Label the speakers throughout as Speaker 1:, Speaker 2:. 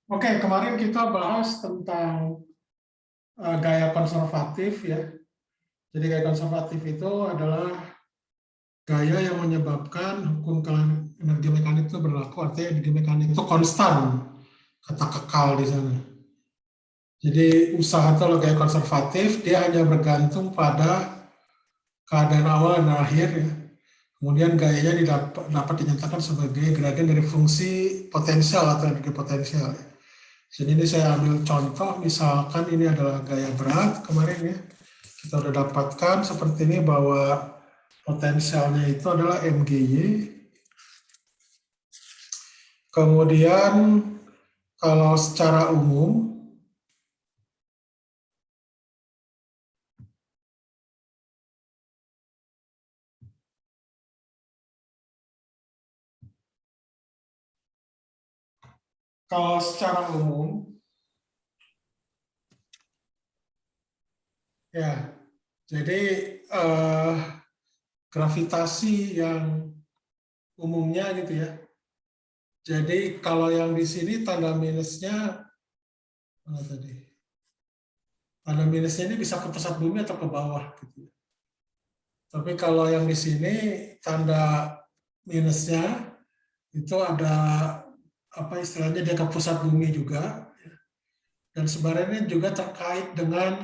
Speaker 1: Oke, kemarin kita bahas tentang gaya konservatif ya. Jadi gaya konservatif itu adalah gaya yang menyebabkan hukum energi mekanik itu berlaku, artinya energi mekanik itu konstan, kata kekal di sana. Jadi usaha atau gaya konservatif dia hanya bergantung pada keadaan awal dan akhir ya. Kemudian gayanya dapat dinyatakan sebagai gradien dari fungsi potensial atau energi potensial. Jadi ini saya ambil contoh, misalkan ini adalah gaya berat kemarin ya. Kita sudah dapatkan seperti ini bahwa potensialnya itu adalah MGY. Kemudian kalau secara umum, kalau secara umum ya, jadi gravitasi yang umumnya gitu ya. Jadi kalau yang di sini tanda minusnya mana tadi? Tanda minusnya ini bisa ke pusat bumi atau ke bawah gitu. Tapi kalau yang di sini tanda minusnya itu ada apa istilahnya dia ke pusat bumi juga, dan sebenarnya juga terkait dengan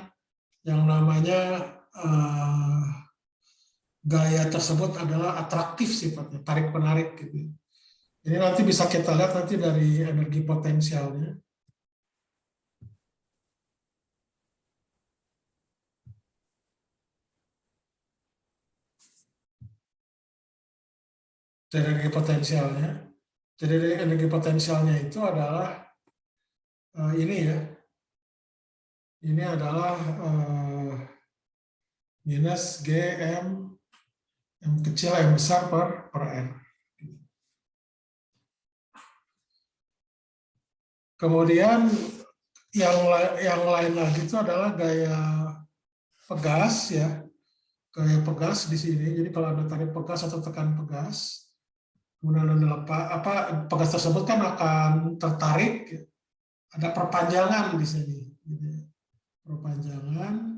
Speaker 1: yang namanya gaya tersebut adalah atraktif sifatnya, tarik menarik gitu. Ini nanti bisa kita lihat nanti dari energi potensialnya. Dari energi potensialnya. Jadi dari energi potensialnya itu adalah ini ya. Ini adalah minus Gm M kecil M besar per N. Kemudian yang lain lagi itu adalah gaya pegas ya. Gaya pegas di sini. Jadi kalau Anda tarik pegas atau tekan pegas, kemudian Anda pegas tersebut kan akan tertarik, ada perpanjangan di sini. Perpanjangan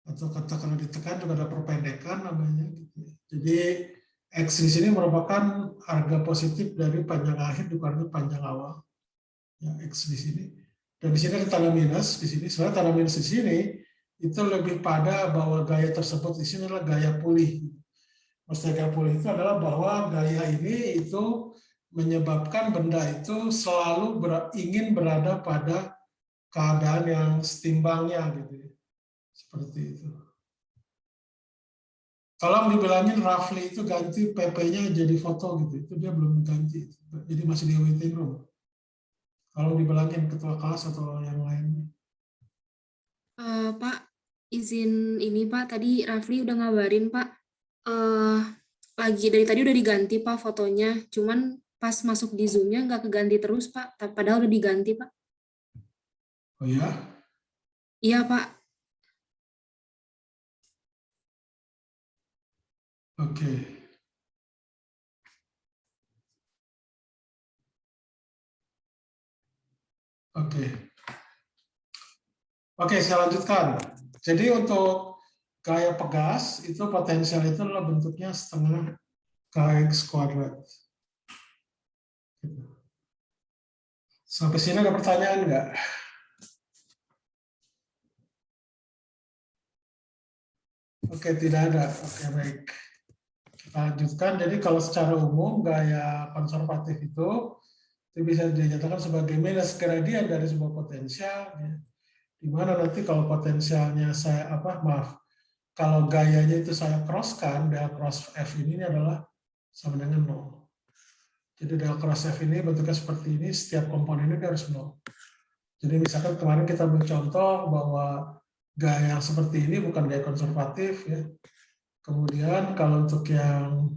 Speaker 1: atau kalau ditekan juga ada perpendekan namanya. Jadi X di sini merupakan harga positif dari panjang akhir dikurangi panjang awal. Ya, X di sini. Dan di sini ada tanda minus di sini. Sebenarnya tanda minus di sini itu lebih pada bahwa gaya tersebut di sini adalah gaya pulih. Maksudnya gaya pulih itu adalah bahwa gaya ini itu menyebabkan benda itu selalu ingin berada pada keadaan yang setimbangnya gitu ya. Seperti itu. Kalau dibilangin Rafli itu ganti PP-nya jadi foto gitu, itu dia belum ganti. Jadi masih di waiting room. Kalau dibilangin ketua kelas atau yang lain.
Speaker 2: Pak, izin ini Pak, tadi Rafli udah ngabarin Pak, eh lagi dari tadi udah diganti Pak fotonya, cuman pas masuk di Zoom-nya nggak keganti terus Pak, padahal udah diganti Pak.
Speaker 1: Oh ya?
Speaker 2: Iya Pak.
Speaker 1: Oke. Oke. Oke, saya lanjutkan. Jadi untuk gaya pegas itu potensial itu adalah bentuknya setengah kx kuadrat. Sampai sini ada pertanyaan nggak? Oke, tidak ada. Oke, baik. Kita lanjutkan. Jadi kalau secara umum gaya konservatif itu bisa dinyatakan sebagai minus gradien dari sebuah potensial. Ya. Di mana nanti kalau potensialnya kalau gayanya itu saya crosskan, del cross F ini adalah sama dengan 0. Jadi del cross F ini bentuknya seperti ini, setiap komponen ini harus 0. Jadi misalkan kemarin kita mencontoh bahwa gaya yang seperti ini bukan gaya konservatif ya. Kemudian kalau untuk yang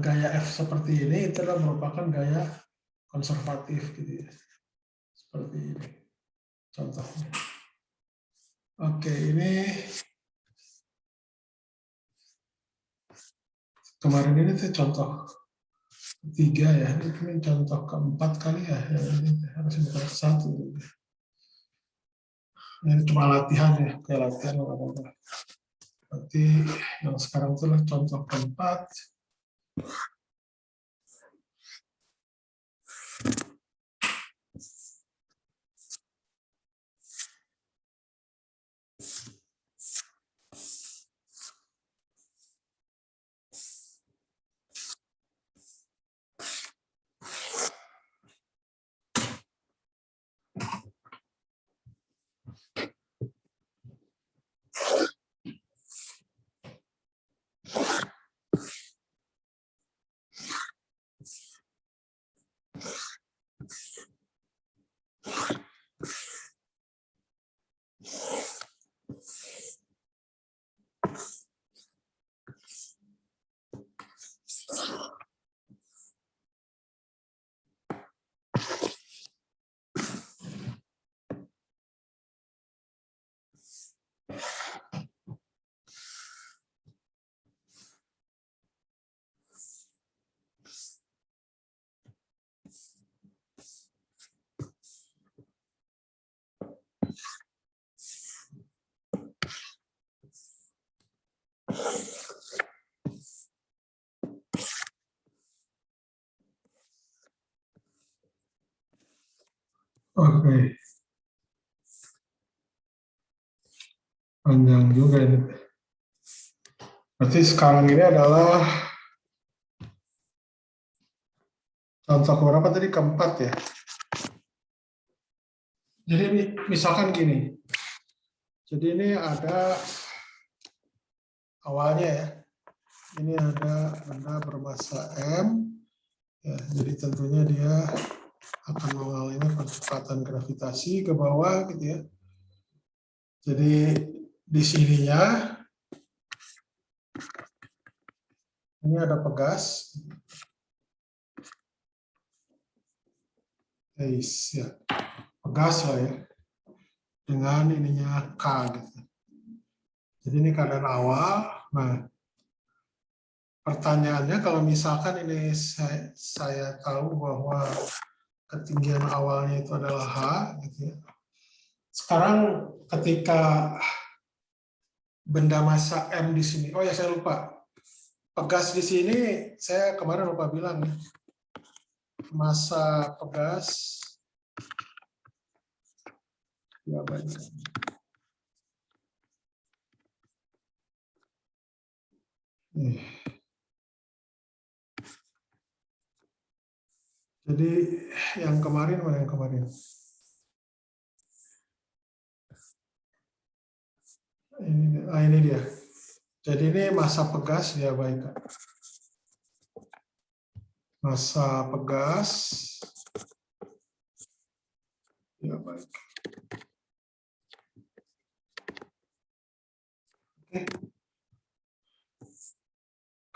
Speaker 1: gaya F seperti ini itu adalah merupakan gaya konservatif gitu ya. Seperti ini contohnya. Oke, ini kemarin ini tuh contoh. Tiga ya, ini contoh keempat kali ya, ini harus bukan satu. Ini cuma latihan ya, kayak latihan nggak apa-apa. Berarti yang sekarang itu lah contoh keempat. Oke, panjang juga ini. Berarti sekarang ini adalah contoh berapa tadi? Keempat ya. Jadi misalkan gini. Jadi ini ada awalnya ya. Ini ada benda bermassa M. Ya, jadi tentunya dia akan mengalami percepatan gravitasi ke bawah gitu ya. Jadi di sininya ini ada pegas. Ya. Pegas lah ya. Dengan ininya K gitu. Jadi ini keadaan awal. Nah, pertanyaannya kalau misalkan ini saya tahu bahwa ketinggian awalnya itu adalah H gitu ya. Sekarang ketika benda massa M di sini, oh ya saya lupa. Pegas di sini saya kemarin lupa bilang ya. Massa pegas ya banyak. Jadi yang kemarin mana yang kemarin? Ini dia. Jadi ini massa pegas ya baik. Massa pegas ya baik. Oke.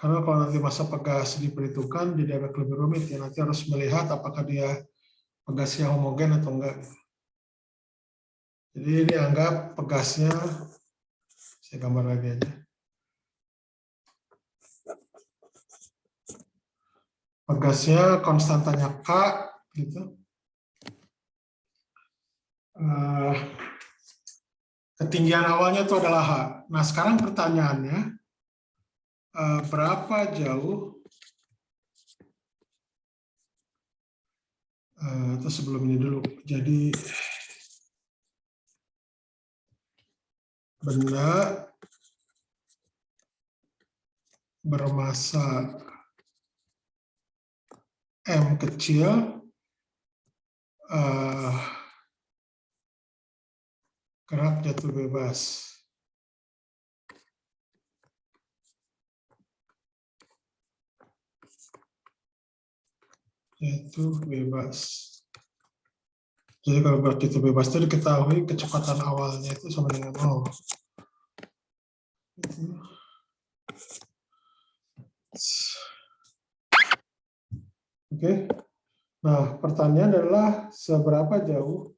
Speaker 1: Karena kalau nanti massa pegas diperhitungkan jadi agak lebih rumit ya. Nanti harus melihat apakah dia pegasnya homogen atau enggak. Jadi ini anggap pegasnya, saya gambar lagi aja. Pegasnya konstantanya K gitu. Ketinggian awalnya itu adalah H. Nah sekarang pertanyaannya, berapa jauh atau sebelum ini dulu. Jadi benda bermassa M kecil gerak jatuh bebas. Jatuh bebas. Jadi kalau gerak jatuh bebas itu diketahui kecepatan awalnya itu sama dengan 0. Oke. Nah, pertanyaan adalah seberapa jauh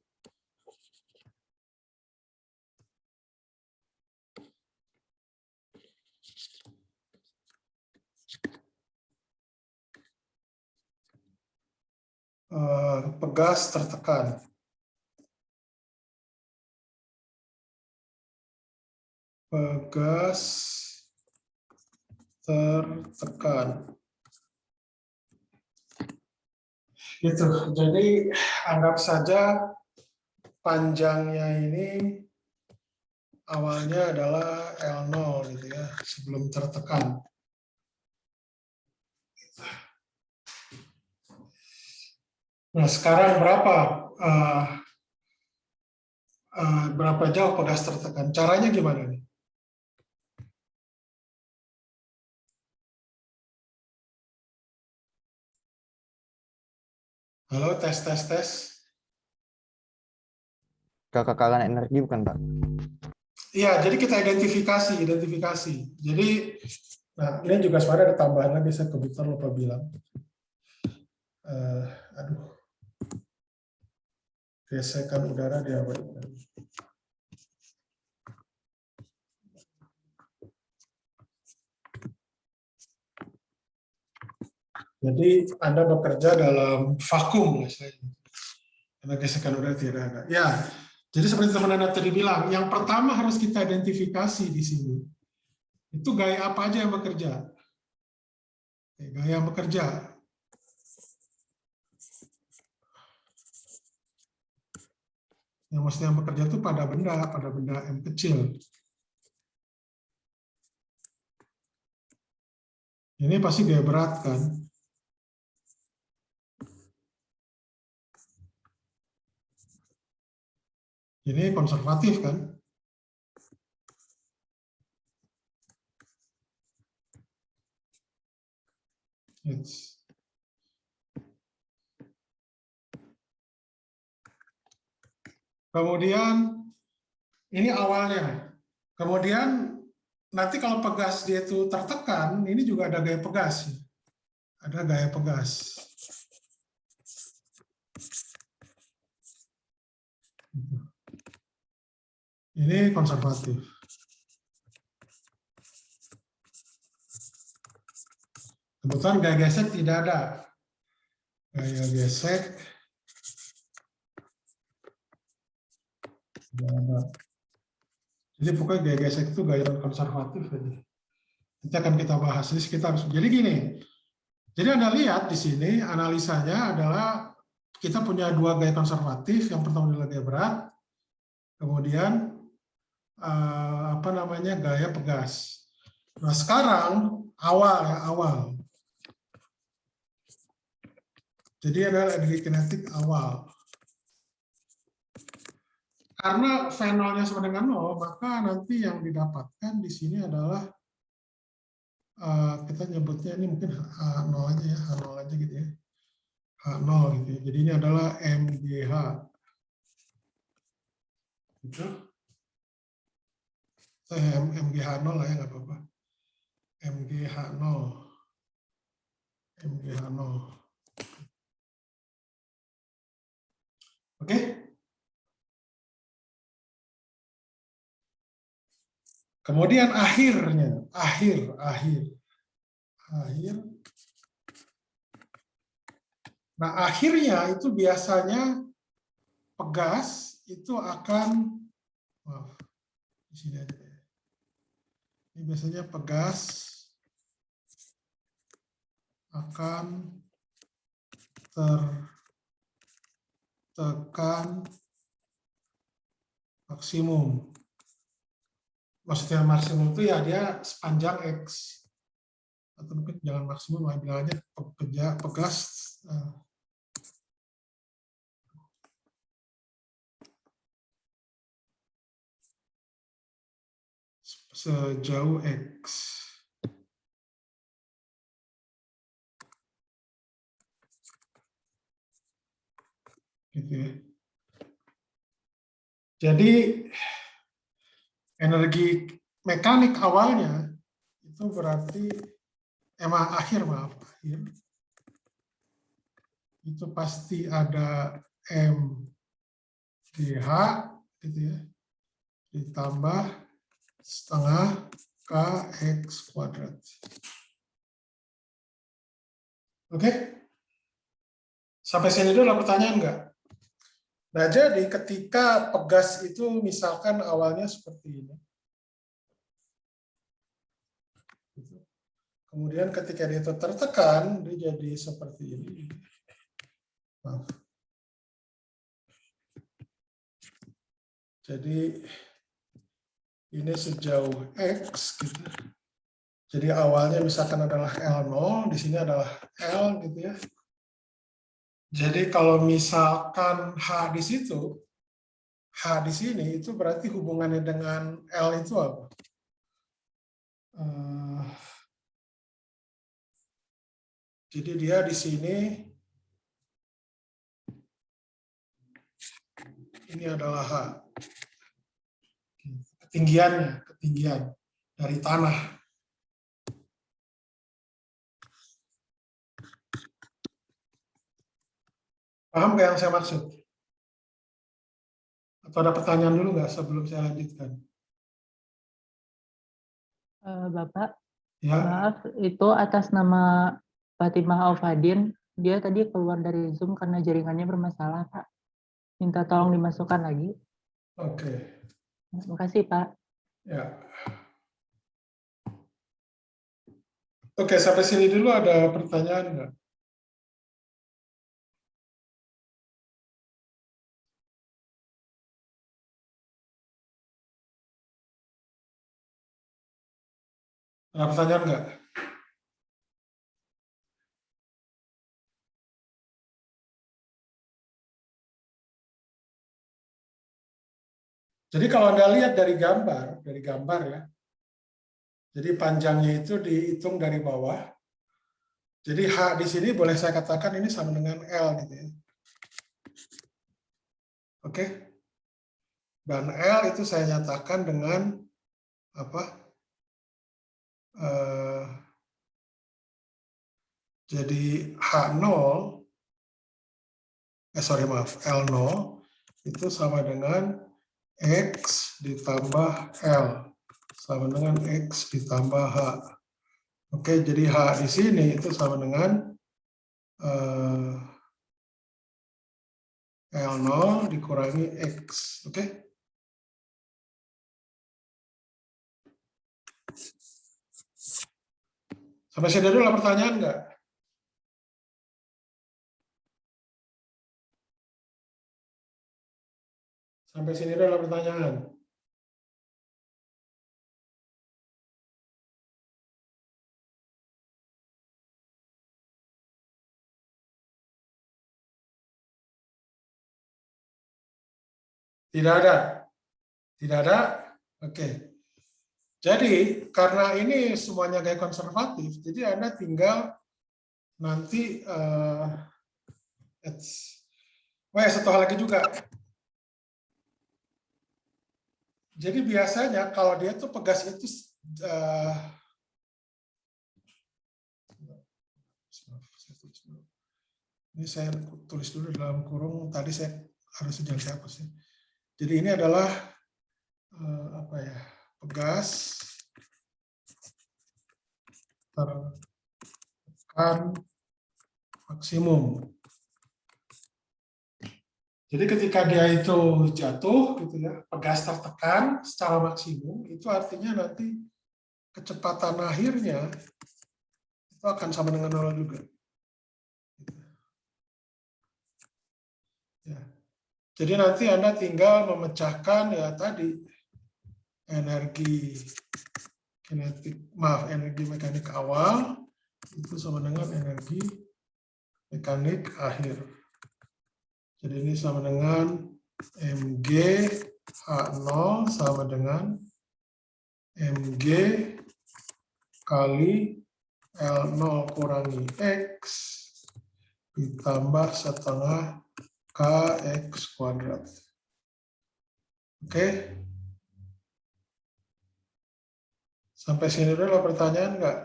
Speaker 1: pegas tertekan. Pegas tertekan. Gitu. Jadi anggap saja panjangnya ini awalnya adalah L0 gitu ya, sebelum tertekan. Nah, sekarang berapa jauh pegas tertekan? Caranya gimana nih? Halo, tes.
Speaker 3: Kekekalan energi bukan, Pak?
Speaker 1: Iya, jadi kita identifikasi. Jadi, nah ini juga sebenarnya ada tambahan lagi, saya kebetulan lupa bilang. Gesekan udara di awal. Jadi Anda bekerja dalam vakum, karena gesekan udara tidak ada. Ya, jadi seperti teman Anda tadi bilang, yang pertama harus kita identifikasi di sini. Itu gaya apa aja yang bekerja? Gaya yang bekerja. Yang maksudnya yang bekerja itu pada benda M kecil. Ini pasti gaya berat kan? Ini konservatif kan? Kemudian ini awalnya. Kemudian nanti kalau pegas dia itu tertekan, ini juga ada gaya pegas. Ada gaya pegas. Ini konservatif. Kebetulan gaya gesek tidak ada. Gaya gesek tidak ada. Jadi pokoknya gaya gesek itu gaya konservatif. Nanti akan kita bahas. Jadi gini. Jadi Anda lihat di sini analisanya adalah kita punya dua gaya konservatif. Yang pertama adalah gaya berat. Kemudian gaya pegas. Nah sekarang awal. Jadi adalah energi kinetik awal. Karena V0-nya sama dengan 0, maka nanti yang didapatkan di sini adalah kita nyebutnya ini mungkin H0 aja ya, H0 aja gitu ya. H0 gitu ya. Jadi ini adalah MGH. Gitu. MGH0 lah ya, nggak apa-apa. MGH0. Oke? Kemudian akhirnya, akhir. Nah, akhirnya itu biasanya pegas itu akan, di sini aja. Ini biasanya pegas akan tertekan maksimum. Maksudnya maksimum itu ya dia sepanjang X. Atau mungkin jangan maksimum, bilang aja pegas. Sejauh X. Gitu ya. Jadi energi mekanik awalnya itu berarti akhir itu pasti ada MGH gitu ya, ditambah setengah KX kuadrat. Oke? Sampai sini dulu ada pertanyaan nggak? Nah, jadi ketika pegas itu misalkan awalnya seperti ini. Kemudian ketika dia tertekan, dia jadi seperti ini. Maaf. Jadi ini sejauh X gitu. Jadi awalnya misalkan adalah L0, di sini adalah L gitu ya. Jadi kalau misalkan H di situ, H di sini itu berarti hubungannya dengan L itu apa? Jadi dia di sini, ini adalah H. Ketinggian dari tanah. Paham nggak yang saya maksud? Atau ada pertanyaan dulu nggak sebelum saya lanjutkan?
Speaker 4: Bapak,
Speaker 1: Ya.
Speaker 4: maaf, itu atas nama Fatimah Aufadin, dia tadi keluar dari Zoom karena jaringannya bermasalah, Pak. Minta tolong dimasukkan lagi.
Speaker 1: Oke.
Speaker 4: Terima kasih, Pak.
Speaker 1: Ya. Oke, sampai sini dulu ada pertanyaan nggak? Ada pertanyaan nggak? Jadi kalau Anda lihat dari gambar ya, jadi panjangnya itu dihitung dari bawah. Jadi H di sini boleh saya katakan ini sama dengan L gitu ya. Oke. Dan L itu saya nyatakan dengan apa? Jadi H0, L0 itu sama dengan X ditambah L. Sama dengan X ditambah H. Oke, jadi H di sini itu sama dengan L0 dikurangi X. Oke? Sampai sini dulu ada pertanyaan nggak? Sampai sini dulu ada pertanyaan. Tidak ada? Tidak ada? Oke. Jadi, karena ini semuanya gaya konservatif, jadi Anda tinggal nanti, satu hal lagi juga. Jadi biasanya kalau dia tuh pegas itu, ini saya tulis dulu dalam kurung, tadi saya harus jangan saya hapus ya. Jadi ini adalah apa ya, pegas tertekan maksimum. Jadi ketika dia itu jatuh gitu ya, pegas tertekan secara maksimum, itu artinya nanti kecepatan akhirnya itu akan sama dengan 0 juga. Ya. Jadi nanti Anda tinggal memecahkan ya tadi energi mekanik awal itu sama dengan energi mekanik akhir. Jadi ini sama dengan mg H0 sama dengan mg kali L0 kurangi X ditambah setengah Kx kuadrat. Oke? Sampai sini dulu ada pertanyaan nggak?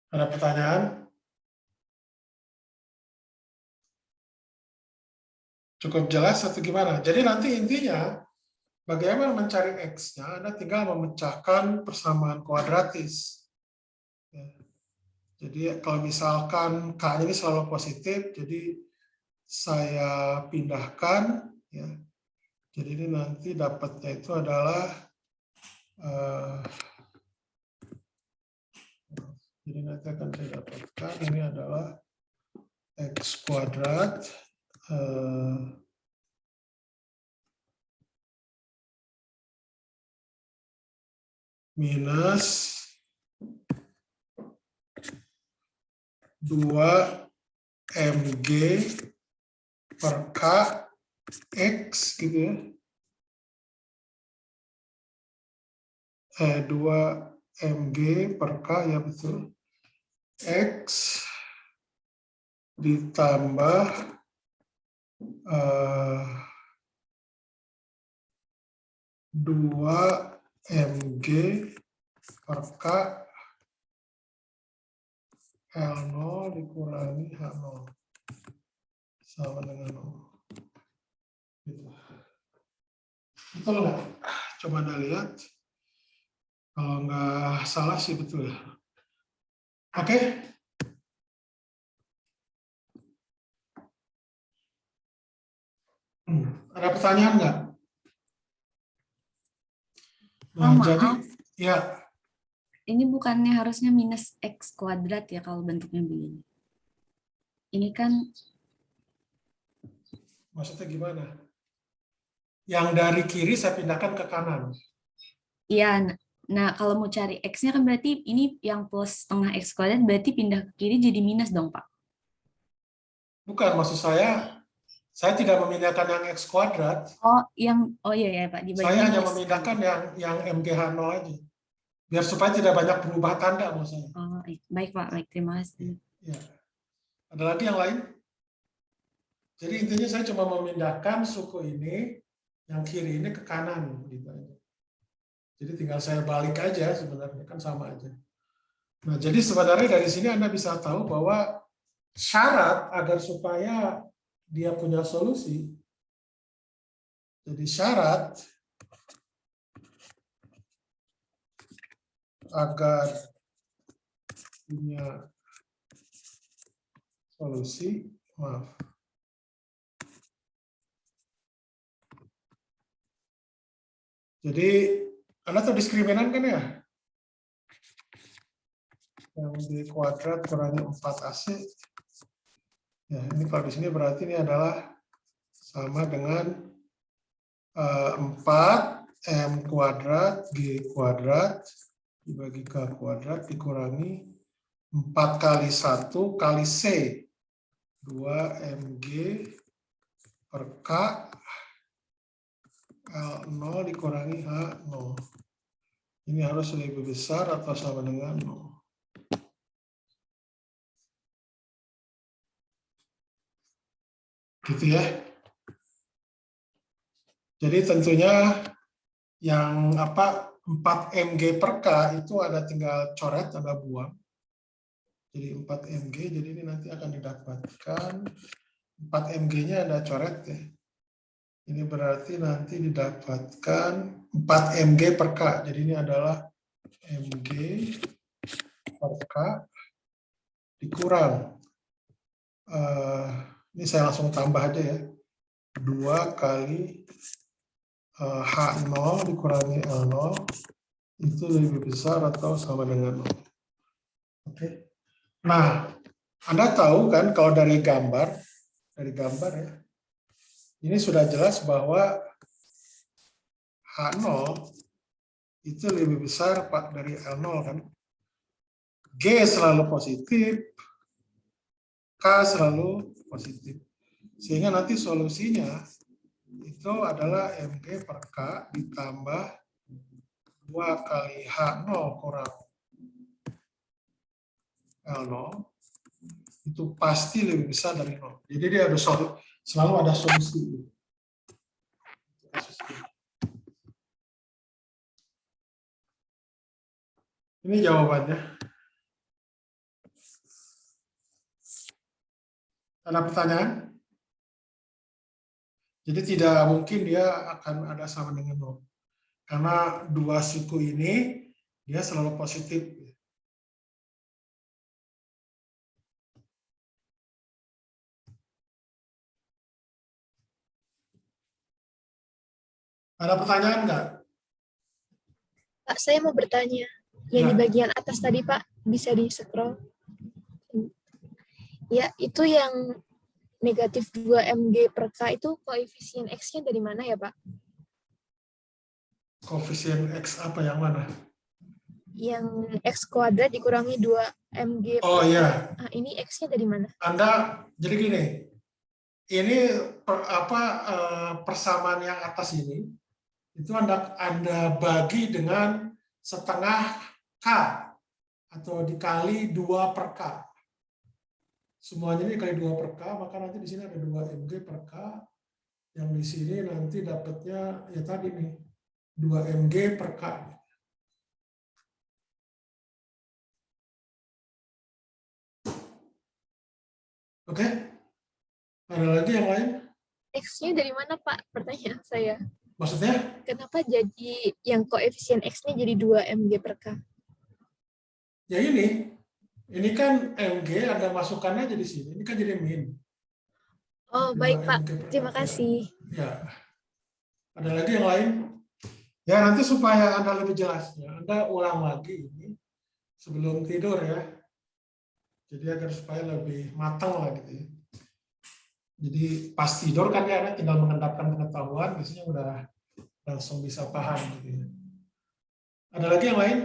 Speaker 1: Ada pertanyaan? Cukup jelas atau gimana? Jadi nanti intinya, bagaimana mencari X-nya, Anda tinggal memecahkan persamaan kuadratis. Ya. Jadi kalau misalkan K ini selalu positif, jadi saya pindahkan, ya. Jadi ini nanti dapatnya itu adalah jadi nanti akan saya dapatkan ini adalah X kuadrat minus 2mg per K X gitu ya. 2mg per K ya betul. X ditambah 2mg per K L0 dikurangi H0 sama dengan 0. Gitu. Betul nggak? Coba Anda lihat. Kalau nggak salah sih betul ya. Oke? Ada pertanyaan nggak? Nah,
Speaker 5: maaf,
Speaker 1: jadi ya.
Speaker 5: ini bukannya harusnya minus X kuadrat ya kalau bentuknya begini. Ini kan,
Speaker 1: Maksudnya gimana? Yang dari kiri saya pindahkan ke kanan.
Speaker 5: iya, nah kalau mau cari X-nya kan berarti ini yang plus setengah X kuadrat berarti pindah ke kiri jadi minus dong, Pak.
Speaker 1: Bukan, maksud saya tidak memindahkan yang X kuadrat.
Speaker 5: Oh, iya ya Pak, dibagi
Speaker 1: Saya hanya
Speaker 5: minus.
Speaker 1: memindahkan yang MGH0 aja. Biar supaya tidak banyak berubah tanda maksud saya.
Speaker 5: Oh, baik Pak, baik, terima kasih.
Speaker 1: Ya. Ada lagi yang lain? Jadi intinya saya cuma memindahkan suku ini, yang kiri ini ke kanan. Gitu aja. Jadi tinggal saya balik aja sebenarnya, kan sama aja. Nah, jadi sebenarnya dari sini Anda bisa tahu bahwa syarat agar supaya dia punya solusi, jadi syarat agar punya solusi, maaf. Jadi Anda tahu diskriminan kan ya? Yang di kuadrat kurangi 4AC. Ya, ini kalau di sini berarti ini adalah sama dengan 4M kuadrat G kuadrat dibagi K kuadrat dikurangi 4 kali 1 kali C 2mg per K L0 dikurangi H0. Ini harus lebih besar atau sama dengan 0. Gitu ya. Jadi tentunya yang 4mg per K itu ada tinggal coret, ada buang. Jadi 4mg, jadi ini nanti akan didapatkan 4mg-nya ada coret ya. Ini berarti nanti didapatkan 4mg per K. Jadi ini adalah mg per K dikurang. Ini saya langsung tambah aja ya. 2 kali H0 dikurangi L0 itu lebih besar atau sama dengan 0. Oke. Nah, Anda tahu kan kalau dari gambar ya, ini sudah jelas bahwa H0 itu lebih besar Pak dari L0 kan. G selalu positif, K selalu positif. Sehingga nanti solusinya itu adalah mg per K ditambah 2 kali H0 kurang L0 itu pasti lebih besar dari 0. Jadi dia ada selalu ada solusi. Ini jawabannya. Ada pertanyaan? Jadi tidak mungkin dia akan ada sama dengan 0. Karena dua suku ini dia selalu positif. Ada pertanyaan nggak?
Speaker 6: Pak, saya mau bertanya. Yang
Speaker 1: Ya.
Speaker 6: di bagian atas tadi, Pak, bisa di-scroll. Ya, itu yang negatif 2 mg per K itu koefisien X-nya dari mana ya, Pak?
Speaker 1: Koefisien X apa yang mana?
Speaker 6: Yang X kuadrat dikurangi 2 mg per
Speaker 1: Oh
Speaker 6: K.
Speaker 1: iya,
Speaker 6: Nah, ini X-nya dari mana?
Speaker 1: Anda jadi gini. Ini persamaan yang atas ini itu Anda bagi dengan setengah K atau dikali 2 per K. Semuanya ini dikali 2 per K, maka nanti di sini ada 2 mg per K. Yang di sini nanti dapatnya ya tadi nih 2 mg per K. Oke? Ada lagi yang lain?
Speaker 6: X-nya dari mana, Pak? Pertanyaan saya.
Speaker 1: Maksudnya?
Speaker 6: Kenapa jadi yang koefisien X-nya jadi 2 mg per K?
Speaker 1: Ya ini kan mg ada masukannya jadi sini, ini kan jadi min.
Speaker 6: Oh,
Speaker 1: 2
Speaker 6: baik, Pak.
Speaker 1: mg per K.
Speaker 6: Terima kasih.
Speaker 1: Ya. Ada lagi yang lain? Ya nanti supaya Anda lebih jelasnya, Anda ulang lagi ini sebelum tidur ya. Jadi agar supaya lebih matang lah gitu ya. Jadi pas tidur kan ya Anda tinggal mengendapkan pengetahuan, biasanya udah langsung bisa paham gitu ya. Ada lagi yang lain?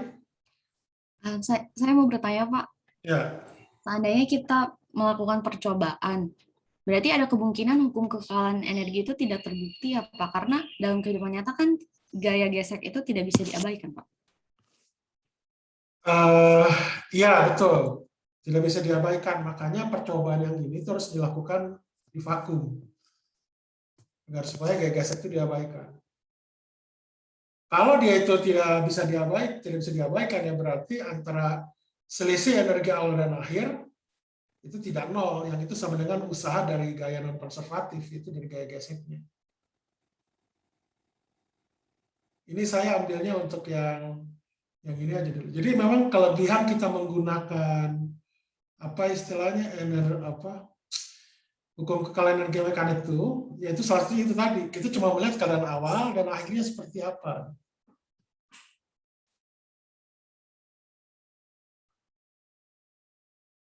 Speaker 5: Saya mau bertanya, Pak.
Speaker 1: Ya.
Speaker 5: Seandainya kita melakukan percobaan, berarti ada kemungkinan hukum kekalahan energi itu tidak terbukti ya, Pak? Karena dalam kehidupan nyata kan gaya gesek itu tidak bisa diabaikan, Pak.
Speaker 1: Ya betul, tidak bisa diabaikan. Makanya percobaan yang ini terus dilakukan di vakum agar supaya gaya gesek itu diabaikan. Kalau dia itu tidak bisa diabaikan ya berarti antara selisih energi awal dan akhir itu tidak nol, yang itu sama dengan usaha dari gaya non konservatif itu dari gaya geseknya. Ini saya ambilnya untuk yang ini aja dulu. Jadi memang kelebihan kita menggunakan apa istilahnya hukum kekalahan energi mekanik itu, yaitu salah satu itu tadi, kita cuma melihat keadaan awal dan akhirnya seperti apa.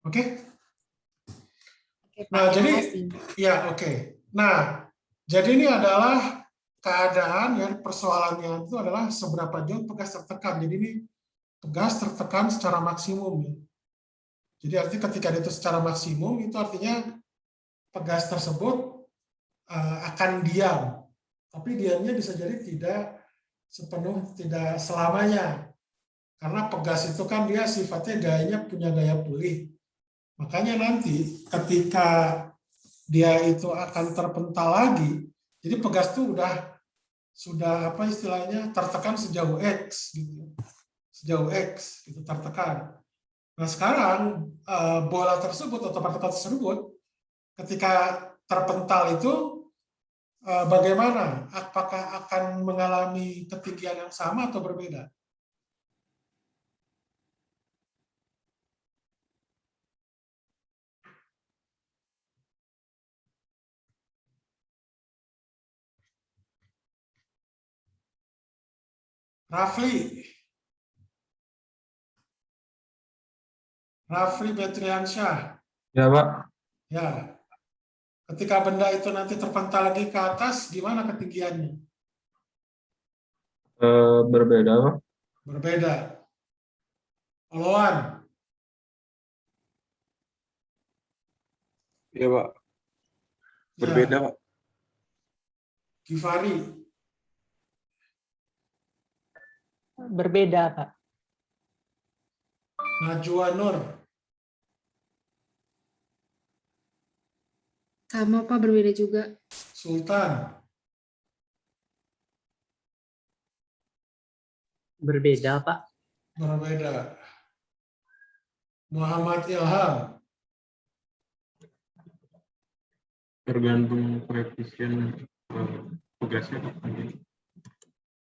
Speaker 1: Oke?
Speaker 5: Oke, Pak.
Speaker 1: Nah,
Speaker 5: Terima
Speaker 1: jadi
Speaker 5: kasih.
Speaker 1: ya oke. Nah, jadi ini adalah keadaan yang persoalannya itu adalah seberapa jauh pegas tertekan. Jadi ini pegas tertekan secara maksimum. Jadi artinya ketika itu secara maksimum itu artinya pegas tersebut akan diam. Tapi diamnya bisa jadi tidak selamanya. Karena pegas itu kan dia sifatnya gayanya punya gaya pulih. Makanya nanti ketika dia itu akan terpental lagi, jadi pegas itu sudah apa istilahnya tertekan sejauh X gitu. Sejauh X itu tertekan. Nah, sekarang bola tersebut atau partikel tersebut ketika terpental itu bagaimana? Apakah akan mengalami ketinggian yang sama atau berbeda? Rafli Betriansyah.
Speaker 7: Ya, Pak.
Speaker 1: Ya. Ketika benda itu nanti terpental lagi ke atas, gimana ketinggiannya?
Speaker 7: Berbeda, Pak.
Speaker 1: Berbeda. Oloan.
Speaker 7: Iya, Pak. Berbeda, Pak.
Speaker 1: Givari.
Speaker 4: Berbeda, Pak.
Speaker 1: Najwa Nur.
Speaker 2: Sama Pak, berbeda juga.
Speaker 1: Sultan.
Speaker 4: Berbeda, Pak.
Speaker 1: Berbeda. Muhammad Ilham.
Speaker 7: Tergantung koefisien tugasnya, Pak.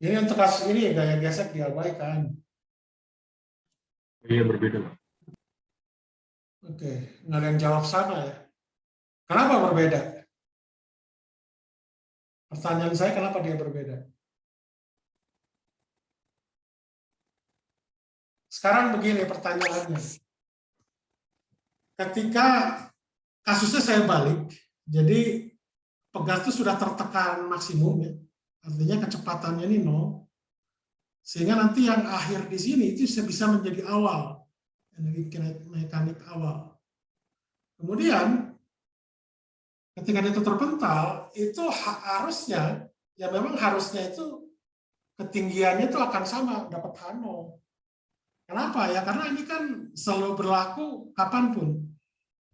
Speaker 1: Ini untuk kasus ini gaya gesek diabaikan.
Speaker 7: Iya, berbeda, Pak.
Speaker 1: Oke, nggak ada yang jawab sama ya. Kenapa berbeda? Pertanyaan saya kenapa dia berbeda? Sekarang begini pertanyaannya. Ketika kasusnya saya balik, jadi pegas itu sudah tertekan maksimum ya, artinya kecepatannya ini 0, sehingga nanti yang akhir di sini itu bisa menjadi awal, energi kinetik mekanik awal. Kemudian ketika itu terpental, itu harusnya, ya memang harusnya itu ketinggiannya itu akan sama, dapat H0. Kenapa ya? Karena ini kan selalu berlaku kapanpun.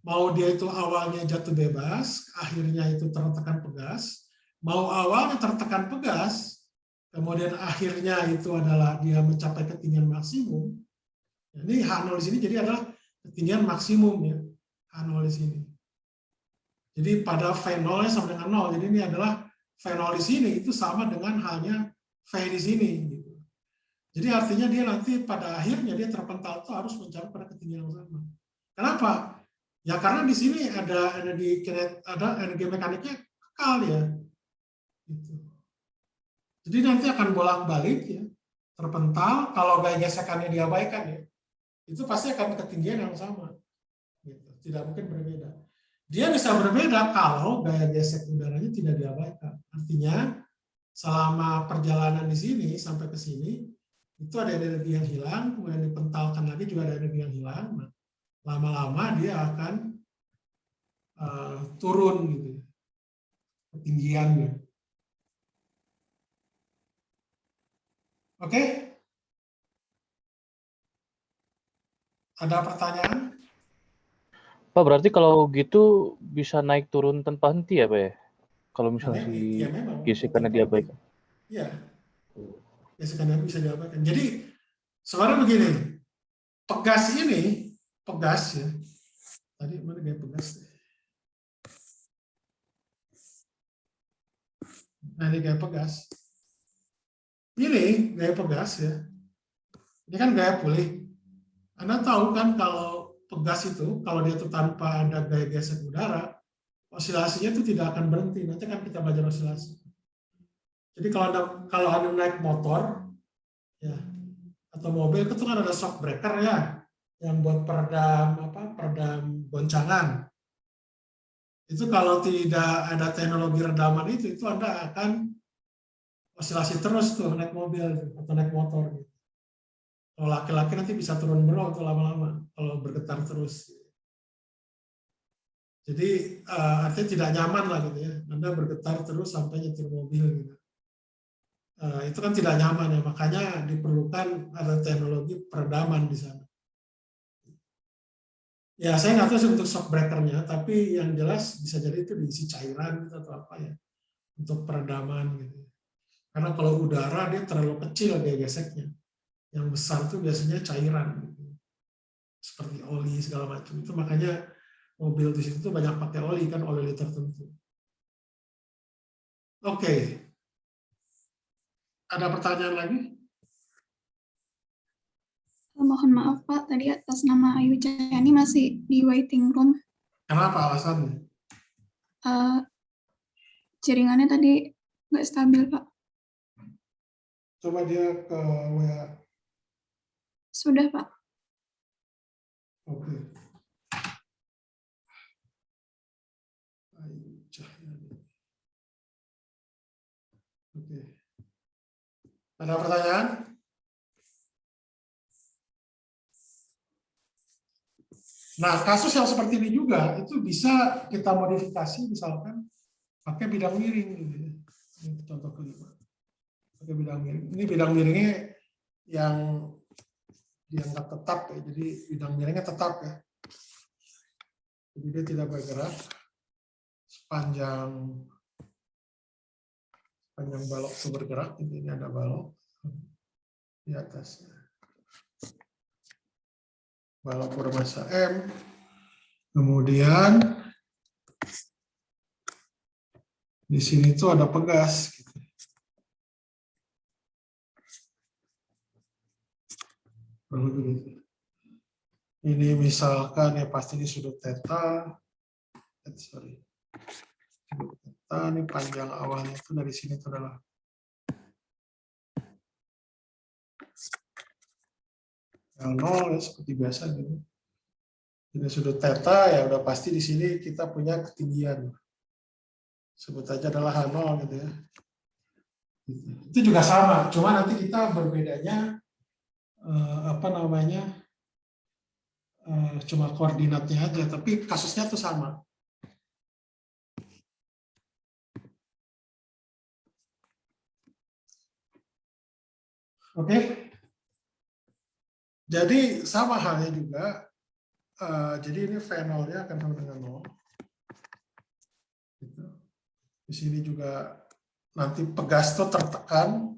Speaker 1: Mau dia itu awalnya jatuh bebas, akhirnya itu tertekan pegas, mau awalnya tertekan pegas, kemudian akhirnya itu adalah dia mencapai ketinggian maksimum. Ini H0 di sini jadi adalah ketinggian maksimum ya, H0 di sini. Jadi pada V0-nya sama dengan 0. Jadi ini adalah V0 di sini itu sama dengan halnya V di sini. Gitu. Jadi artinya dia nanti pada akhirnya dia terpental itu harus mencapai pada ketinggian yang sama. Kenapa? Ya karena di sini ada energi mekaniknya kekal ya. Gitu. Jadi nanti akan bolak-balik ya, terpental. Kalau gaya gesekannya diabaikan ya, itu pasti akan ketinggian yang sama. Gitu. Tidak mungkin berbeda. Dia bisa berbeda kalau gaya gesek udaranya tidak diabaikan. Artinya selama perjalanan di sini sampai ke sini itu ada energi yang hilang, kemudian dipentalkan lagi juga ada energi yang hilang. Nah, lama-lama dia akan turun gitu ketinggiannya. Oke? Ada pertanyaan?
Speaker 8: Pak, berarti kalau gitu bisa naik turun tanpa henti ya, Pak ya? Kalau misalnya si
Speaker 1: Ya, memang.
Speaker 8: gesekannya diabaikan.
Speaker 1: Iya. Gesekannya bisa diabaikan. Jadi sebenarnya begini, pegas ini, pegas ya. Tadi mana gaya pegas? Nah, ini gaya pegas. Ini gaya pegas ya. Ini kan gaya pulih. Anda tahu kan kalau pegas itu, kalau dia itu tanpa ada gaya gesek udara, osilasinya itu tidak akan berhenti. Nanti kan kita belajar osilasi. Jadi kalau Anda naik motor, ya, atau mobil itu kan ada shock breaker ya, yang buat peredam goncangan. Itu kalau tidak ada teknologi redaman itu Anda akan osilasi terus tuh naik mobil atau naik motor. Gitu. Kalau laki-laki nanti bisa turun berol tuh lama-lama kalau bergetar terus. Jadi artinya tidak nyaman lah gitu ya. Anda bergetar terus sampai nyetir mobil gitu. Itu kan tidak nyaman ya, makanya diperlukan ada teknologi peredaman di sana. Ya saya nggak tahu sih untuk shock breakernya, tapi yang jelas bisa jadi itu diisi cairan gitu, atau apa ya untuk peredaman gitu. Karena kalau udara dia terlalu kecil gaya geseknya. Yang besar itu biasanya cairan, gitu. Seperti oli segala macam. Itu makanya mobil di situ banyak pakai oli kan, oli tertentu. Oke. Ada pertanyaan lagi?
Speaker 9: Mohon maaf Pak, tadi atas nama Ayu Cayani masih di waiting room.
Speaker 1: Kenapa alasannya?
Speaker 9: Jaringannya tadi nggak stabil Pak.
Speaker 1: Coba dia ke WA.
Speaker 9: Sudah Pak.
Speaker 1: Oke. Ayu Cahyani. Oke. Ada pertanyaan? Nah, kasus yang seperti ini juga itu bisa kita modifikasi, misalkan pakai bidang miring. Ini contoh kelima. Pakai bidang miring. Ini bidang miringnya yang dianggap tetap ya. Jadi bidang miringnya tetap ya. Jadi dia tidak bergerak sepanjang balok itu bergerak. Ini ada balok di atasnya. Balok bermassa M. Kemudian di sini tuh ada pegas. Gitu. Ini misalkan ya pasti ini sudut theta. Sorry. Sudut theta ini panjang awalnya itu dari sini itu adalah L0 ya, seperti biasa gitu. Ini sudut theta ya udah pasti di sini kita punya ketinggian. Sebut aja adalah H0 gitu ya. Itu juga sama, cuma nanti kita berbedanya cuma koordinatnya aja, tapi kasusnya tuh sama. Oke. Jadi sama halnya juga. Jadi ini V0-nya akan sama dengan 0. Gitu. Di sini juga nanti pegas itu tertekan.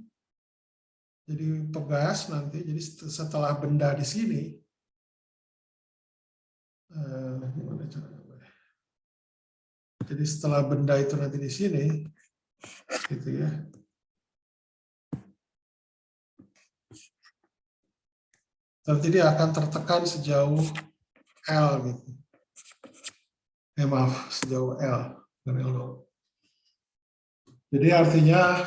Speaker 1: Jadi pegas nanti, jadi setelah benda di sini, gimana caranya? Jadi setelah benda itu nanti di sini, gitu ya. Nanti dia akan tertekan sejauh L gitu. Maaf, sejauh L. Jadi artinya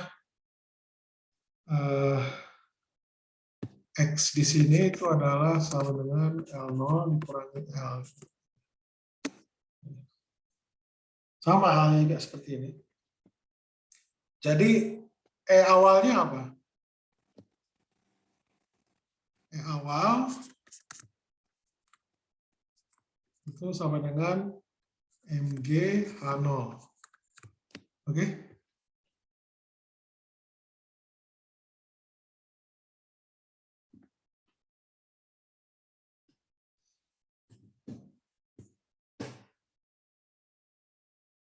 Speaker 1: X di sini itu adalah sama dengan L0 dikurangi L. Sama halnya juga seperti ini. Jadi E awalnya apa? E awal itu sama dengan MG H0. Oke?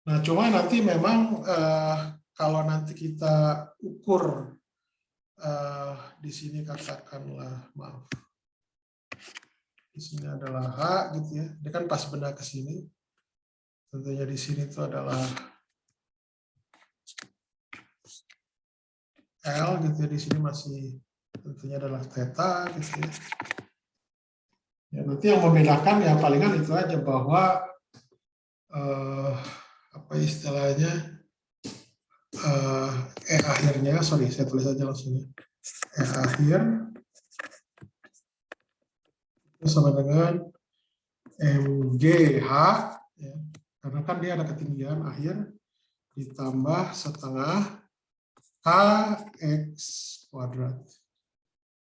Speaker 1: Nah, cuma nanti memang kalau nanti kita ukur di sini katakanlah, maaf, di sini adalah H gitu ya, dia kan pas benda ke sini, tentunya di sini itu adalah L gitu ya, di sini masih tentunya adalah theta gitu ya. Ya nanti yang membedakan ya palingan itu aja bahwa apa istilahnya E akhirnya, sorry saya tulis aja langsung ya. E akhir itu sama dengan MGH ya, karena kan dia ada ketinggian akhir ditambah setengah KX kuadrat.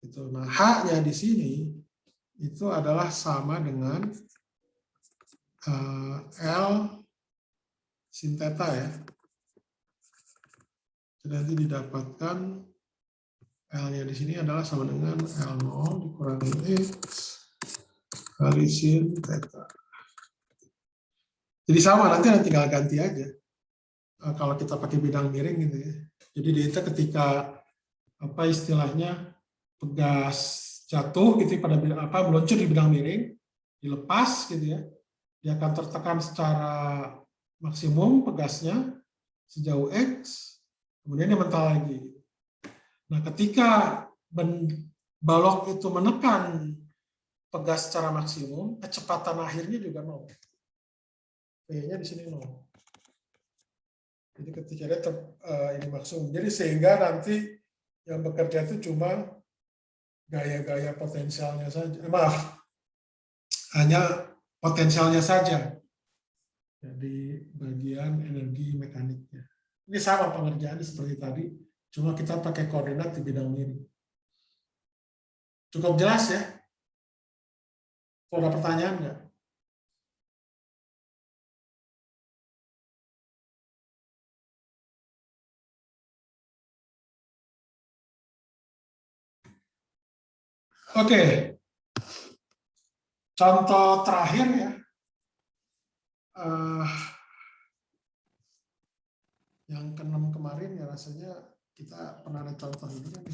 Speaker 1: Itu. Nah, H-nya di sini itu adalah sama dengan L sin theta ya. Jadi nanti didapatkan L-nya di sini adalah sama dengan L0 dikurangi X kali sin theta. Jadi sama, nanti tinggal ganti aja. Kalau kita pakai bidang miring gitu ya. Jadi dia ketika apa istilahnya pegas jatuh gitu pada meluncur di bidang miring, dilepas gitu ya. Dia akan tertekan secara maksimum pegasnya sejauh X, kemudian dia mental lagi. Nah, ketika balok itu menekan pegas secara maksimum, kecepatan akhirnya juga 0. P-nya di sini 0. Jadi ketika dia ini maksimum. Jadi sehingga nanti yang bekerja itu cuma gaya-gaya potensialnya saja. Maaf, hanya potensialnya saja. Jadi bagian energi mekaniknya. Ini sama pengerjaannya seperti tadi, cuma kita pakai koordinat di bidang miring. Cukup jelas ya? Ada pertanyaan nggak? Oke. Contoh terakhir ya. Yang ke-6 kemarin ya rasanya kita pernah ada contoh ini kan.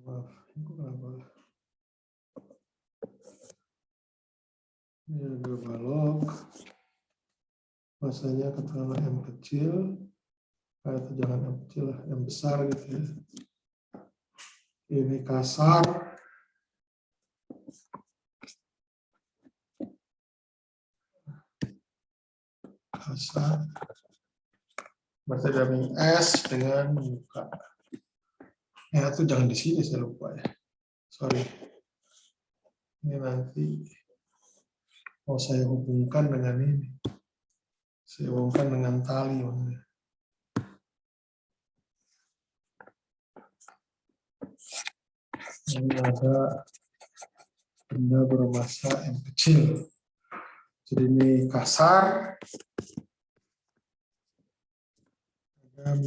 Speaker 1: Maaf, ini kenapa? Ini ada balok. Masanya katakanlah M kecil. Atau jangan M kecil lah, M besar gitu ya. Ini kasar. bahasa. Berarti ada S dengan muka. Ya, itu jangan di sini, saya lupa ya. Sorry. Ini nanti mau saya hubungkan dengan ini. Saya hubungkan dengan tali. Ini ada benda bermassa yang kecil. Jadi ini kasar. Ada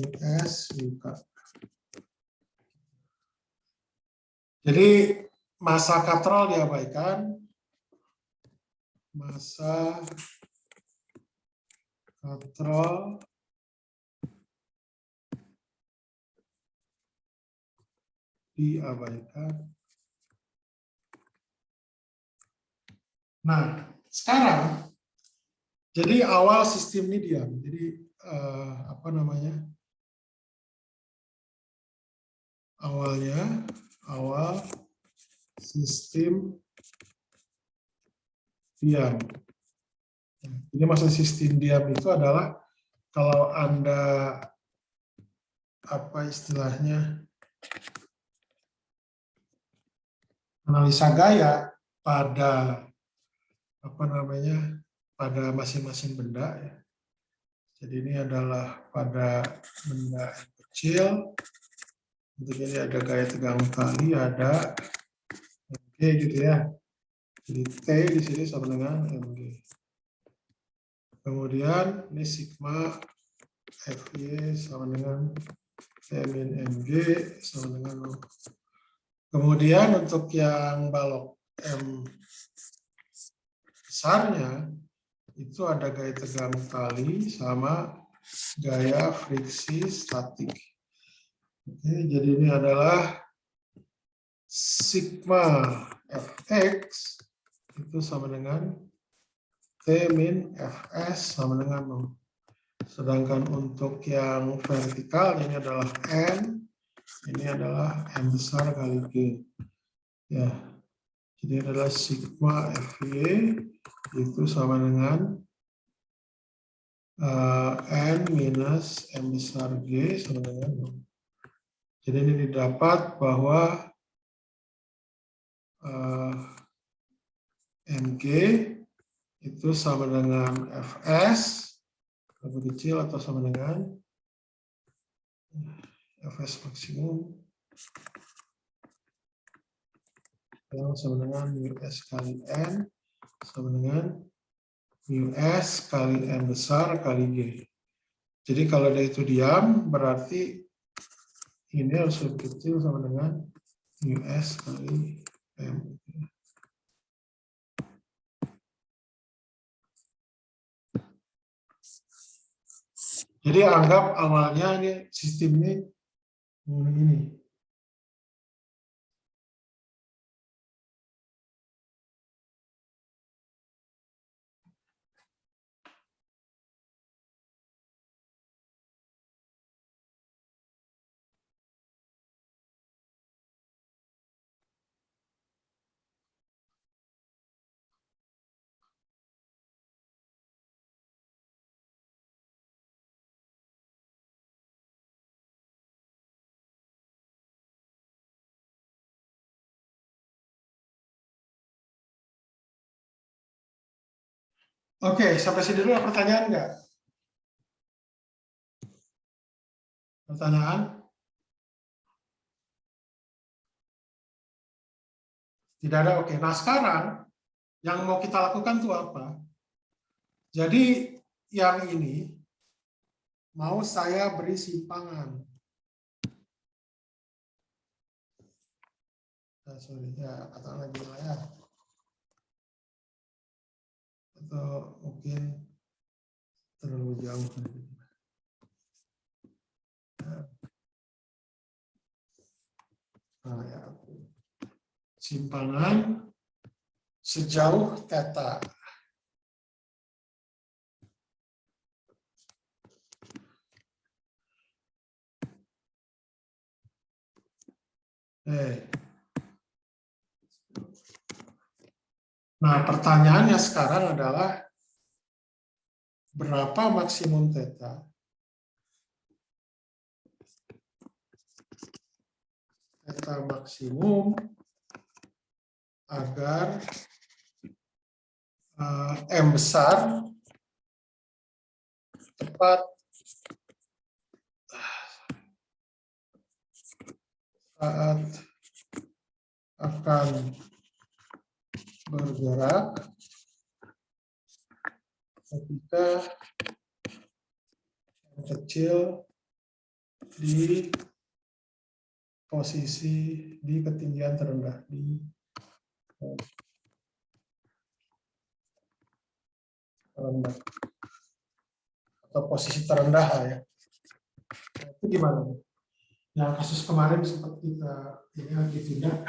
Speaker 1: S, muka. Jadi massa katral diabaikan, massa katral diabaikan. Nah, sekarang jadi awal sistem ini diam. Jadi apa namanya? Awal sistem diam. Jadi maksud sistem diam itu adalah kalau Anda apa istilahnya analisa gaya pada apa namanya pada masing-masing benda ya. Jadi ini adalah pada benda yang kecil. Untuk ini ada gaya tegang tali, ada MG gitu ya. Jadi T di sini sama dengan MG. Kemudian ini sigma FY sama dengan T min MG sama dengan 0. Kemudian untuk yang balok M besarnya itu ada gaya tegang tali sama gaya friksi statik. Oke, jadi ini adalah sigma Fx itu sama dengan T min Fs sama dengan 0. Sedangkan untuk yang vertikal ini adalah N, ini adalah M besar kali G. Ya, jadi adalah sigma Fy itu sama dengan N minus M besar G sama dengan 0. Jadi ini didapat bahwa MG itu sama dengan Fs lebih kecil atau sama dengan Fs maksimum yang sama dengan μs kali N sama dengan μs kali M besar kali G. Jadi kalau dia itu diam berarti ini harus lebih kecil sama dengan μs kali M. Jadi anggap awalnya ini sistem ini. Oke, sampai sini dulu ada pertanyaan nggak? Pertanyaan? Tidak ada, oke. Nah sekarang, yang mau kita lakukan itu apa? Jadi yang ini, mau saya beri simpangan. Nah, sorry, ya katakan lagi lah ya. Atau mungkin terlalu jauh. Nah, ya. Simpangan sejauh θ. Nah, pertanyaannya sekarang adalah berapa maksimum theta maksimum agar M besar tepat saat akan bergerak ketika M kecil di posisi di ketinggian terendah terendah atau posisi terendah lah ya. Nah, itu gimana? Yang kasus kemarin sempat kita ditindak.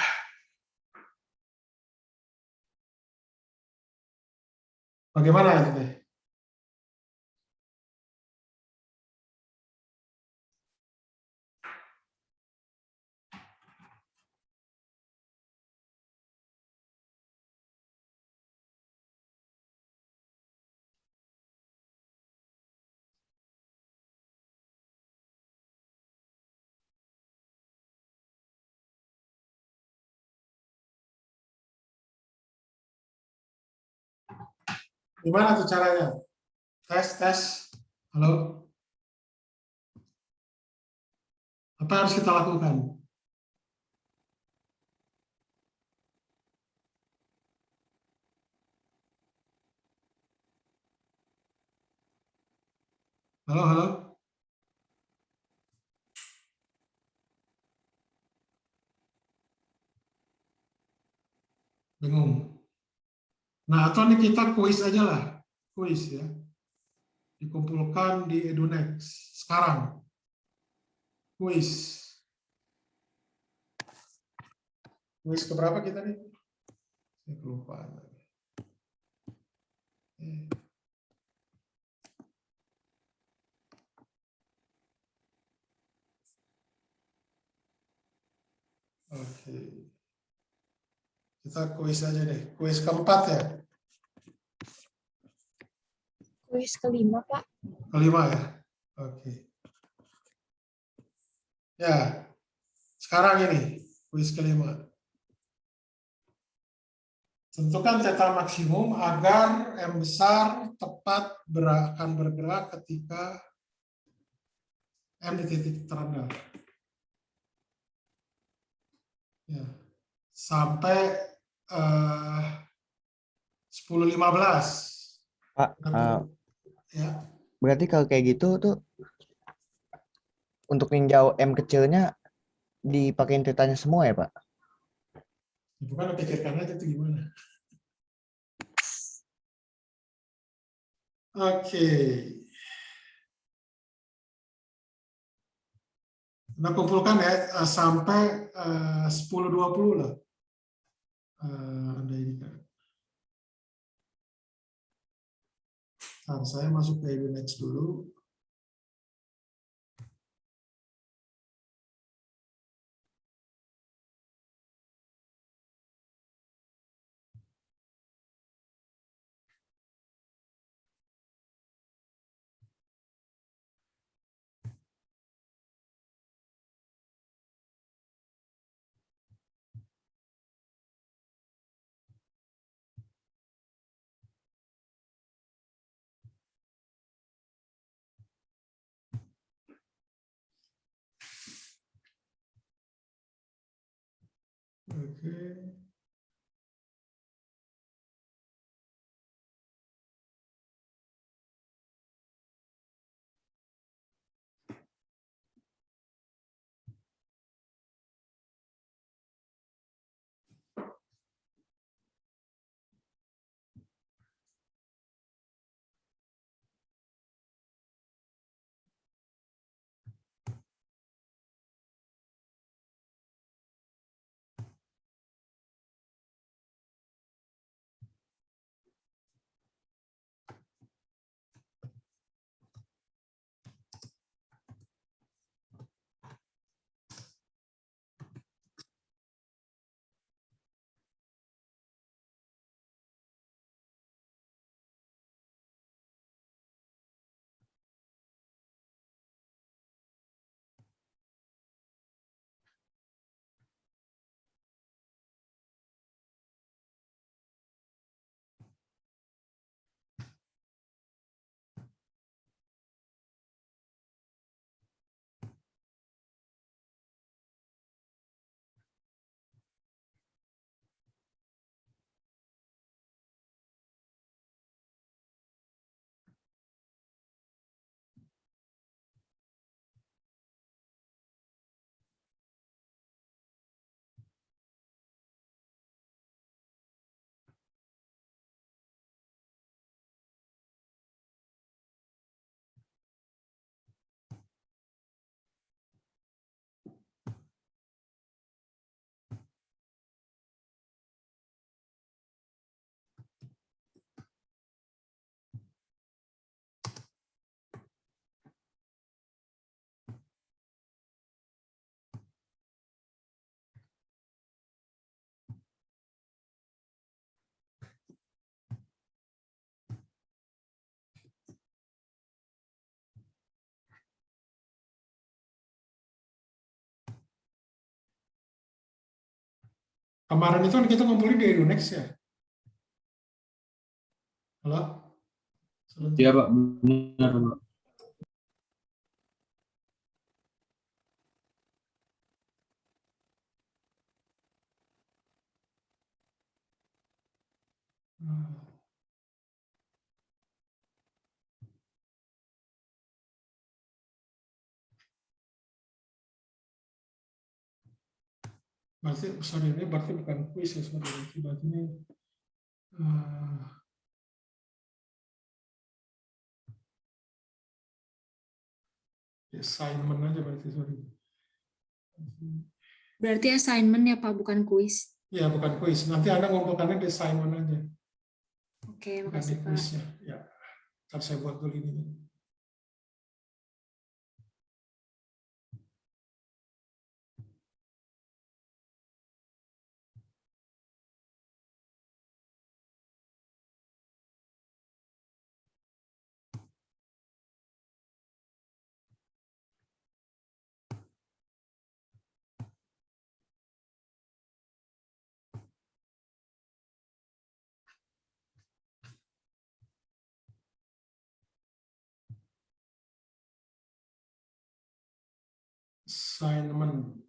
Speaker 1: Bagaimana itu deh? Gimana tuh caranya? Tes. Halo? Apa yang harus kita lakukan? Halo? Bingung. Nah, atau ini kita kuis aja lah. Kuis ya. Dikumpulkan di EduNext. Sekarang. Kuis. Kuis keberapa kita nih? Saya kelupaan. Oke. Kita kuis aja deh. Kuis keempat ya?
Speaker 6: Kuis kelima, Pak.
Speaker 1: Kelima ya? Oke. Ya, sekarang ini kuis kelima. Tentukan theta maksimum agar M besar tepat akan bergerak ketika M di titik terendah. Ya. Sampai 10.15.
Speaker 3: Pak,
Speaker 1: Ya.
Speaker 3: berarti kalau kayak gitu tuh untuk ninjau M kecilnya dipakein tetanya semua ya, Pak?
Speaker 1: Bukan pikirkan aja itu gimana. Oke. Kita kumpulkan ya sampai 10.20 lah. Ada ini kan. Nah, saya masuk ke EduNext dulu. Oke. Kemarin itu kan kita ngumpulin di Edunex ya. Halo? Sebentar.
Speaker 7: Iya Pak, benar Pak.
Speaker 1: Berarti, sorry, ini berarti bukan kuis ya, sorry. Berarti ini assignment aja berarti, sorry.
Speaker 2: Berarti assignment ya Pak, bukan kuis.
Speaker 1: Ya, bukan kuis. Nanti Anda ngumpulkannya di assignment aja.
Speaker 2: Oke,
Speaker 1: Bukan di
Speaker 2: makasih Pak.
Speaker 1: kuisnya. Ya, ntar saya buat dulu ini. Assignment.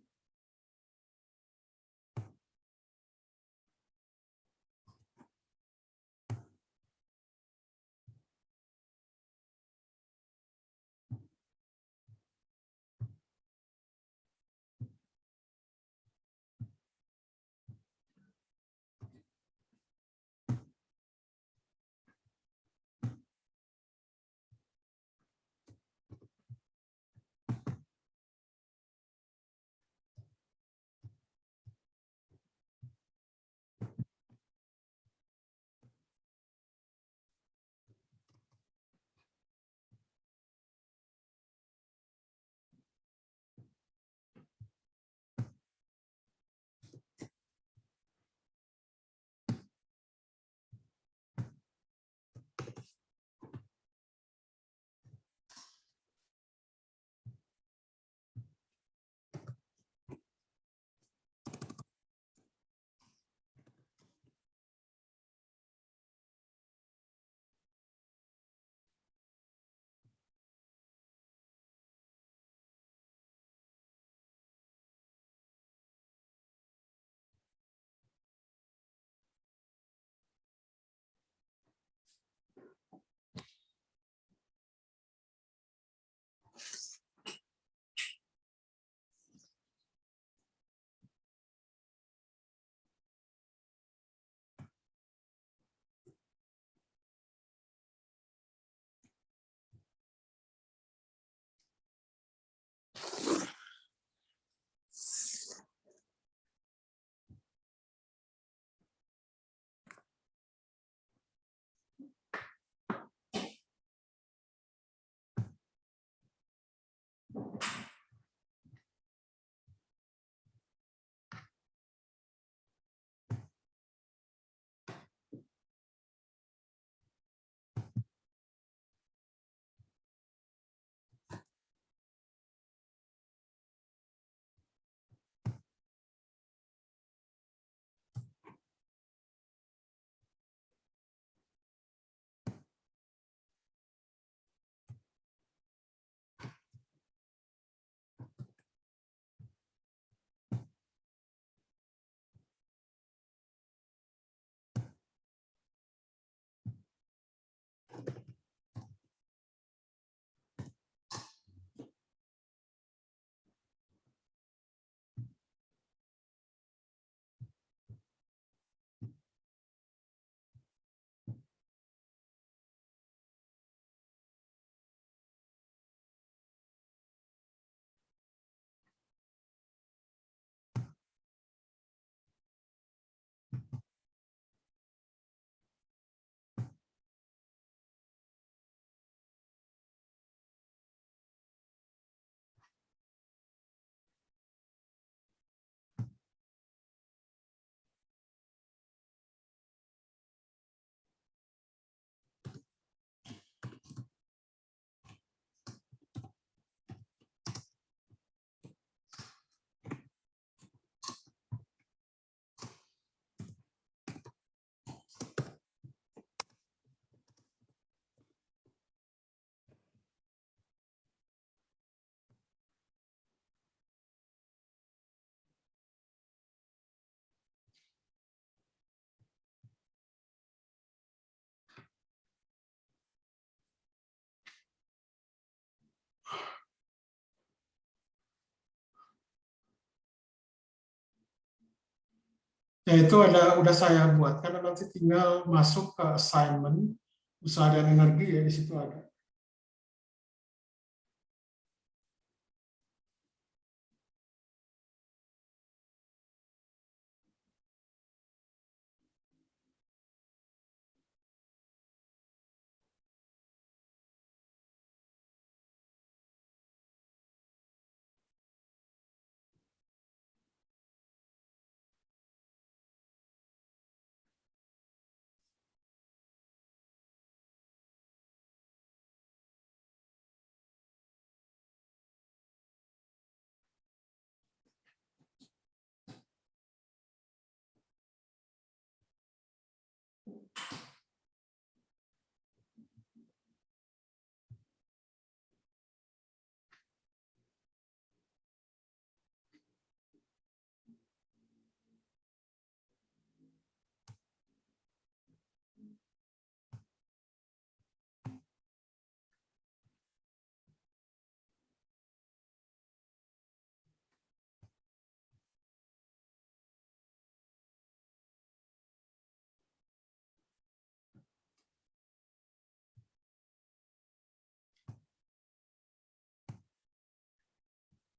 Speaker 1: Ya itu udah saya buat karena nanti tinggal masuk ke assignment usaha dan energi ya di situ ada.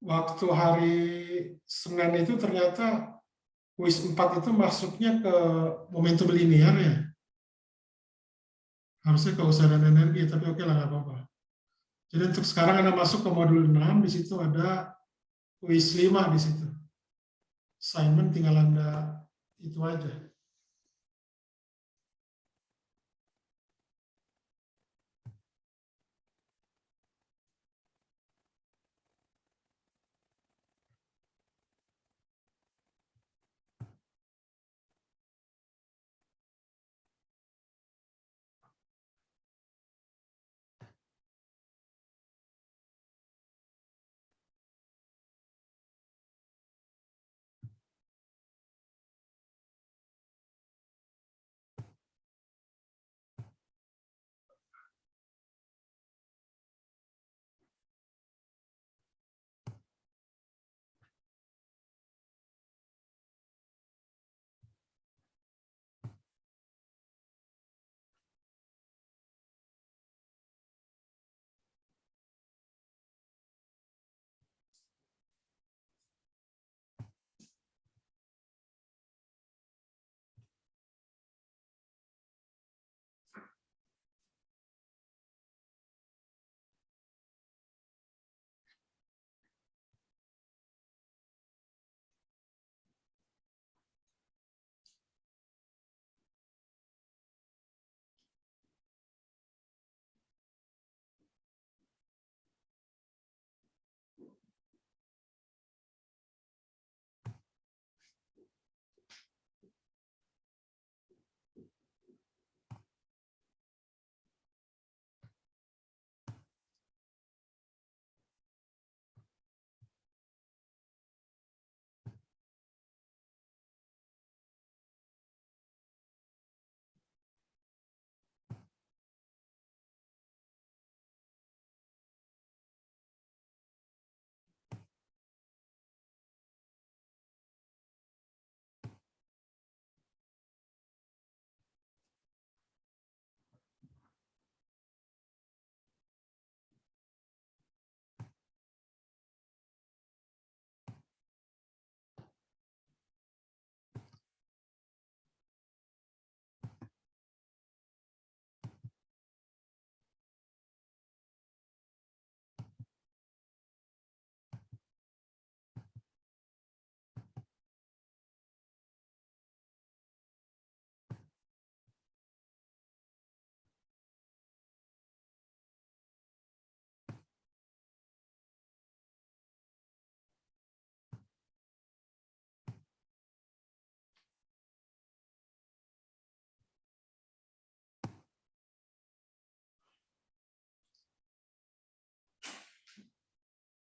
Speaker 1: Waktu hari Senin itu ternyata kuis 4 itu masuknya ke momentum linear ya. Harusnya ke usaha dan energi, tapi oke lah, nggak apa-apa. Jadi untuk sekarang Anda masuk ke modul 6, di situ ada kuis 5 di situ. Assignment tinggal Anda itu aja.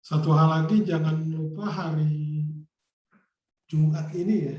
Speaker 1: Satu hal lagi, jangan lupa hari Jumat ini ya.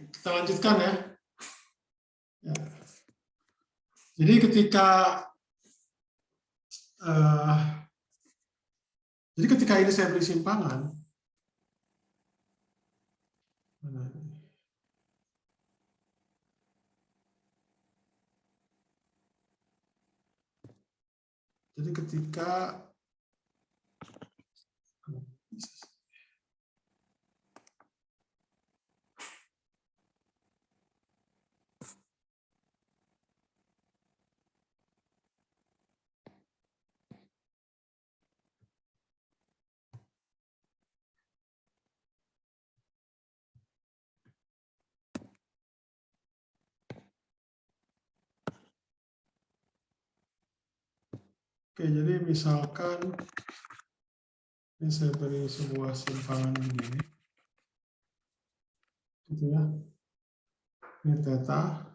Speaker 1: Kita lanjutkan ya. Ya. Jadi ketika ini saya beri simpangan, jadi ketika oke, jadi misalkan ini saya beri sebuah simpangan begini, gitu ya. Ini theta.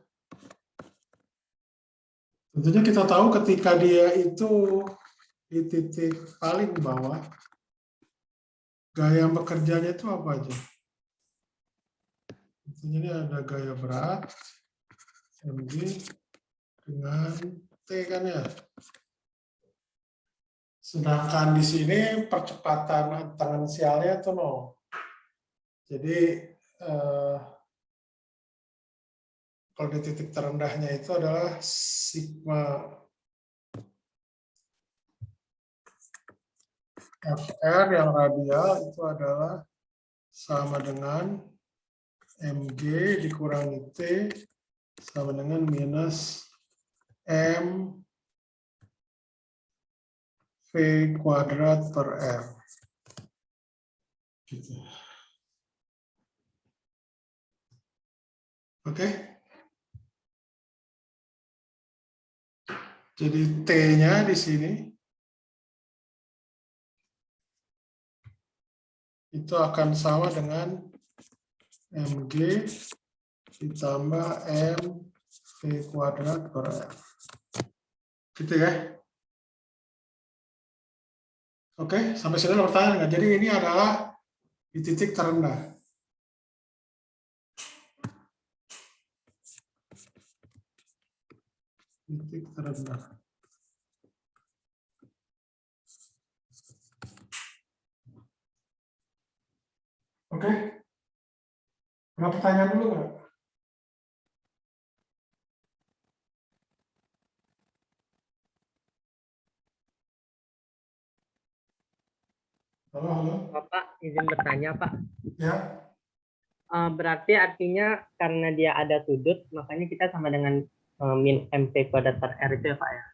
Speaker 1: Tentunya kita tahu ketika dia itu di titik paling bawah, gaya bekerjanya itu apa aja? Tentunya ini ada gaya berat, mg, dengan T kan ya. Sedangkan di sini percepatan tangensialnya itu 0. Jadi kalau di titik terendahnya itu adalah sigma FR yang radial itu adalah sama dengan mg dikurangi T sama dengan minus m V kuadrat per R. Gitu. Oke. Jadi T-nya di sini itu akan sama dengan mg ditambah m V kuadrat per R. Gitu ya. Oke, sampai sini ada pertanyaan nggak? Jadi ini adalah di titik terendah. Titik terendah. Oke. Ada pertanyaan dulu nggak? Halo.
Speaker 10: Bapak izin bertanya, Pak.
Speaker 1: Ya.
Speaker 10: Berarti artinya karena dia ada sudut, makanya kita sama dengan min mp kuadrat per R itu ya, Pak ya?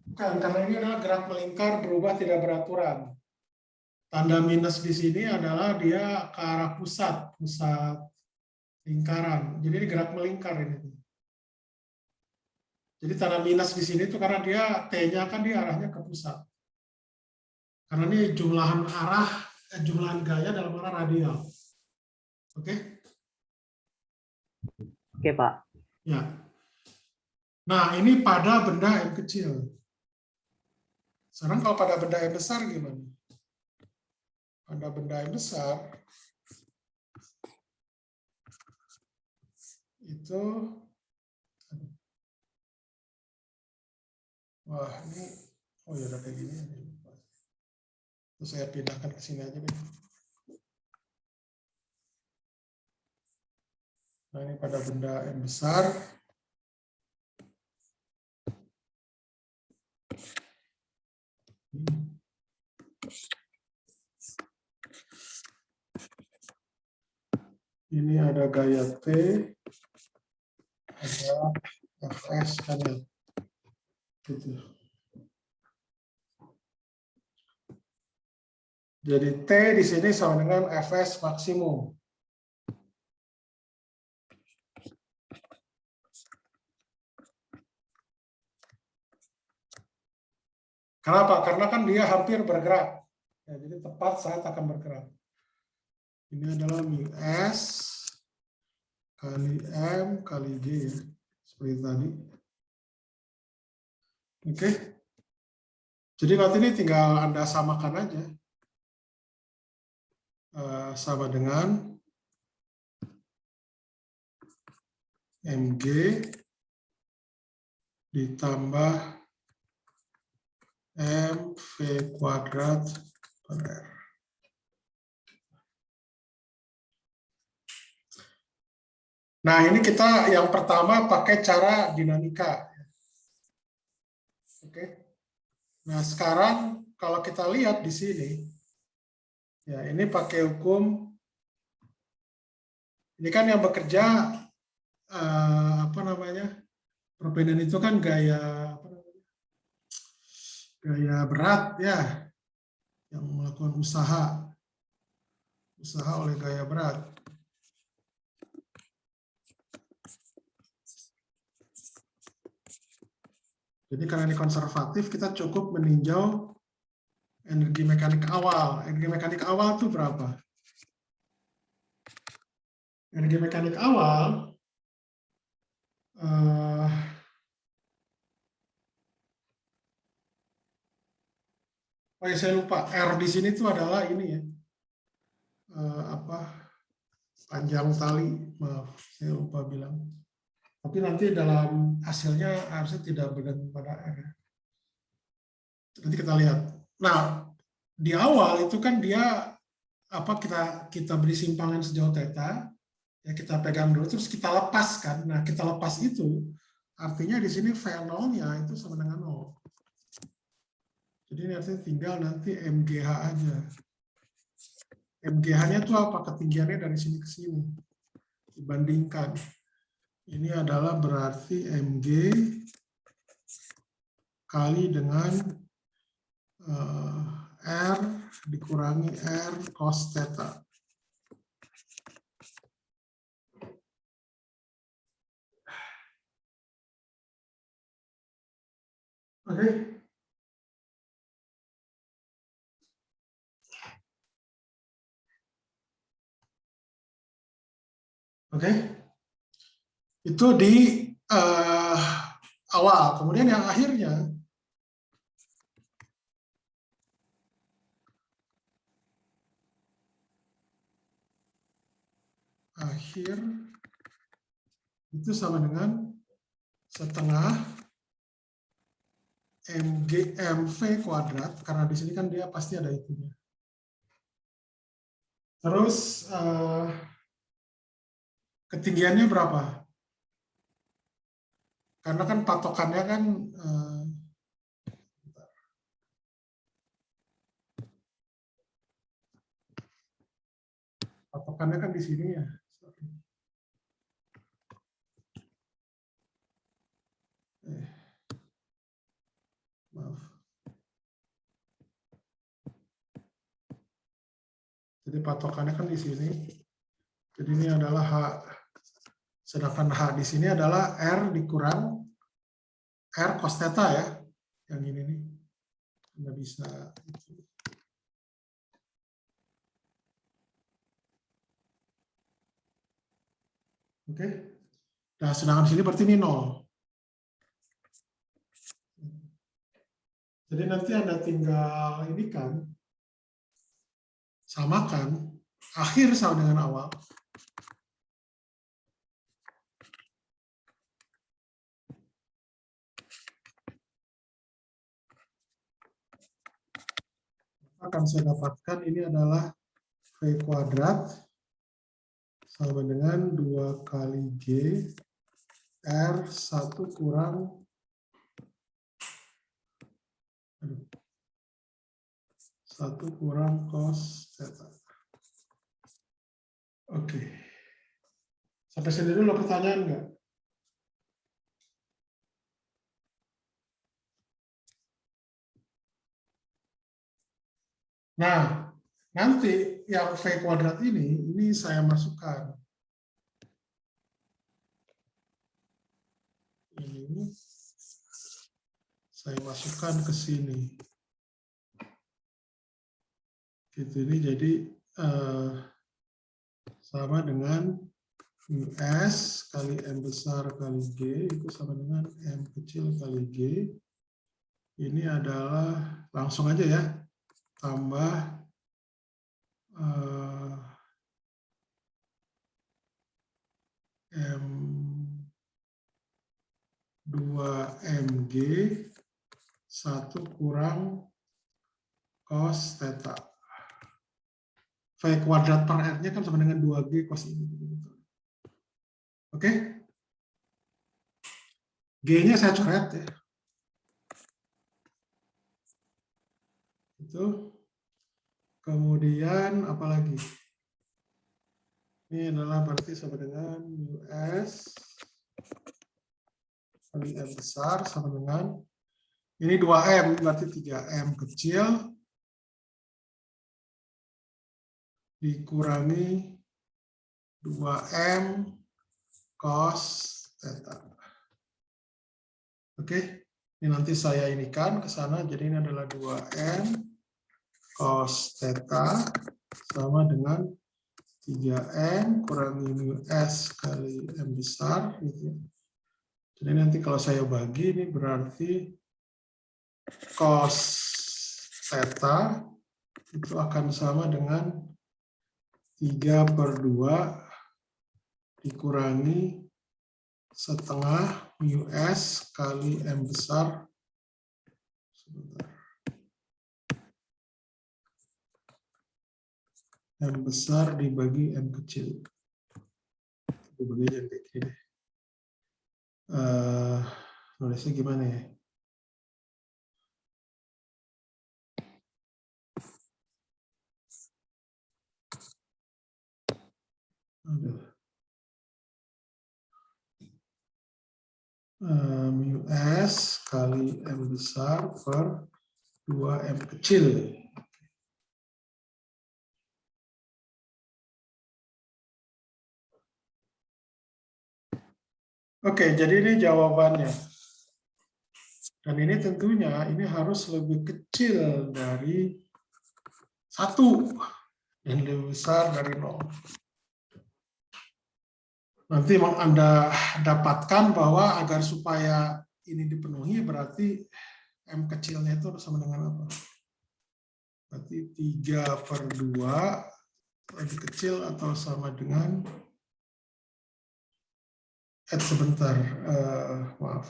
Speaker 1: Bukan, karena ini adalah gerak melingkar berubah tidak beraturan. Tanda minus di sini adalah dia ke arah pusat lingkaran. Jadi ini gerak melingkar ini. Jadi tanda minus di sini itu karena dia T-nya kan dia arahnya ke pusat. Karena ini jumlahan gaya dalam arah radial. Oke?
Speaker 10: Oke, Pak.
Speaker 1: Ya. Nah, ini pada benda M kecil. Sekarang kalau pada benda M besar gimana? Pada benda M besar itu, wah ini, oh ya udah kayak gini. Terus saya pindahkan ke sini aja deh. Nah ini pada benda M besar. Ini ada gaya T, ada Fs kan ya. Gitu. Jadi T di sini sama dengan Fs maksimum. Kenapa? Karena kan dia hampir bergerak. Ya, jadi tepat saat akan bergerak. Ini adalah mu S kali M kali G ya. Seperti tadi. Oke. Jadi nanti ini tinggal Anda samakan aja. Sama dengan MG ditambah MV kuadrat per R. Nah, ini kita yang pertama pakai cara dinamika. Oke. Nah, sekarang kalau kita lihat di sini, ya ini pakai hukum, ini kan yang bekerja, apa namanya, perbedaan itu kan gaya, apa namanya, gaya berat ya, yang melakukan usaha oleh gaya berat. Jadi karena ini konservatif, kita cukup meninjau energi mekanik awal. Energi mekanik awal itu berapa? Energi mekanik awal oh ya, saya lupa. R di sini itu adalah ini ya. Panjang tali. Maaf, saya lupa bilang. Tapi nanti dalam hasilnya harusnya tidak bergantung pada R. Nanti kita lihat. Nah, di awal itu kan dia kita beri simpangan sejauh theta, ya kita pegang dulu terus kita lepaskan. Nah, kita lepas itu artinya di sini V0-nya itu sama dengan 0. Jadi ini artinya tinggal nanti MGH aja. MGH-nya itu apa? Ketinggiannya dari sini ke sini. Dibandingkan. Ini adalah berarti MG kali dengan R dikurangi R cos theta. Oke. Oke. Itu di awal. Kemudian yang akhirnya itu sama dengan setengah MV kuadrat, karena di sini kan dia pasti ada itunya. Terus ketinggiannya berapa? Karena kan patokannya kan di sini ya. Maaf. Jadi patokannya kan di sini. Jadi ini adalah H. Sedangkan H di sini adalah R dikurang R cos theta ya. Yang ini nih. Anda bisa. Oke. Nah, sedangkan di sini berarti ini 0. Jadi nanti Anda tinggal ini kan, samakan, akhir sama dengan awal. Akan saya dapatkan ini adalah V kuadrat sama dengan 2 kali G R 1 kurang 1 kurang cos theta. Oke. Sampai sini dulu pertanyaan nggak? Nah, nanti yang V kuadrat ini saya masukkan. Ini saya masukkan ke sini. Gitu, ini jadi sama dengan S kali M besar kali G itu sama dengan M kecil kali G ini adalah langsung aja ya, tambah M2MG 1 kurang cos theta. V kuadrat per R-nya kan sama dengan 2G cos ini. Oke? G-nya saya coret ya. Itu. Kemudian apa lagi? Ini adalah berarti sama dengan US kali M besar sama dengan ini 2M berarti 3M kecil dikurangi 2M cos theta. Oke, ini nanti saya inikan ke sana, jadi ini adalah 2M cos theta sama dengan 3M kurangi US kali M besar. Gitu. Jadi nanti kalau saya bagi, ini berarti cos theta itu akan sama dengan 3/2 dikurangi setengah US kali M besar. Sebentar. M besar dibagi M kecil. Dibagi jadi kayak gini. Nulisnya gimana ya? Aduh. US kali M besar per 2M kecil. Oke, jadi ini jawabannya. Dan ini tentunya ini harus lebih kecil dari 1 dan lebih besar dari 0. Nanti Anda dapatkan bahwa agar supaya ini dipenuhi berarti M kecilnya itu harus sama dengan apa? Berarti 3/2 lebih kecil atau sama dengan sebentar, maaf.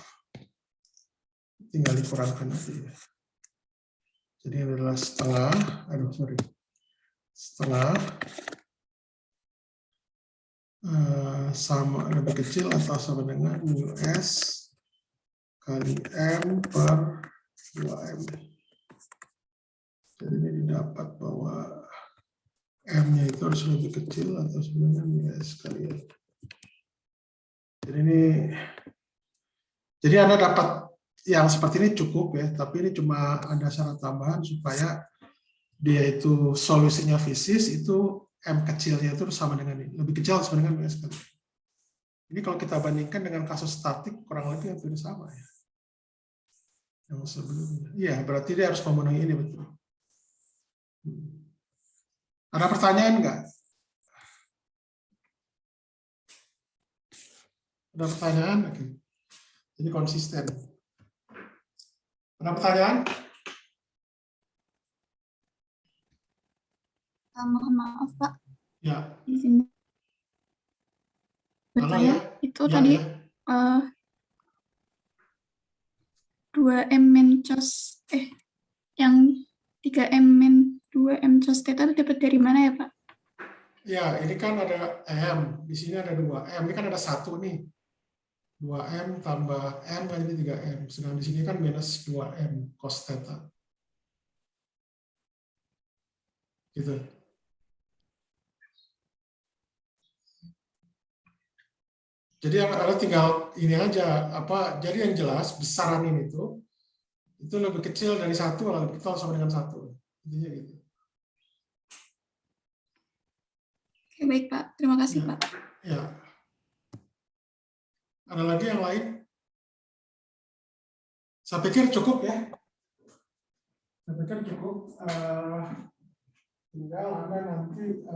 Speaker 1: Tinggal dikurangkan aja ya. Jadi ini adalah setengah, setengah sama lebih kecil atau sama dengan US kali M per 2M. Jadi ini didapat bahwa M-nya itu harus lebih kecil atau sama dengan US kali M. Jadi Anda dapat yang seperti ini cukup ya, tapi ini cuma ada syarat tambahan supaya dia itu solusinya fisis itu M kecilnya itu sama dengan ini, lebih kecil sama dengan US kali. Ini kalau kita bandingkan dengan kasus statik kurang lebih hampir sama ya. Yang sebelumnya. Iya, berarti dia harus memenuhi ini betul. Ada pertanyaan enggak? Ada pertanyaan? Oke. Jadi konsisten. Ada pertanyaan?
Speaker 9: Mohon maaf Pak.
Speaker 1: Ya.
Speaker 9: Izin bertanya. Itu tadi 2M min cos yang 3M min 2M cos theta itu dapat dari mana ya Pak?
Speaker 1: Ya, ini kan ada M, di sini ada 2M, ini kan ada 1 nih. 2M tambah M kan ini 3M, sedangkan di sini kan minus 2M cos theta. Gitu. Jadi ada tinggal ini aja, jadi yang jelas besaran ini itu lebih kecil dari 1 atau lebih kecil sama dengan 1. Intinya gitu.
Speaker 9: Oke, baik Pak, terima kasih Pak.
Speaker 1: Ya. Ada lagi yang lain? Saya pikir cukup ya. Saya pikir cukup. Tinggal Anda nanti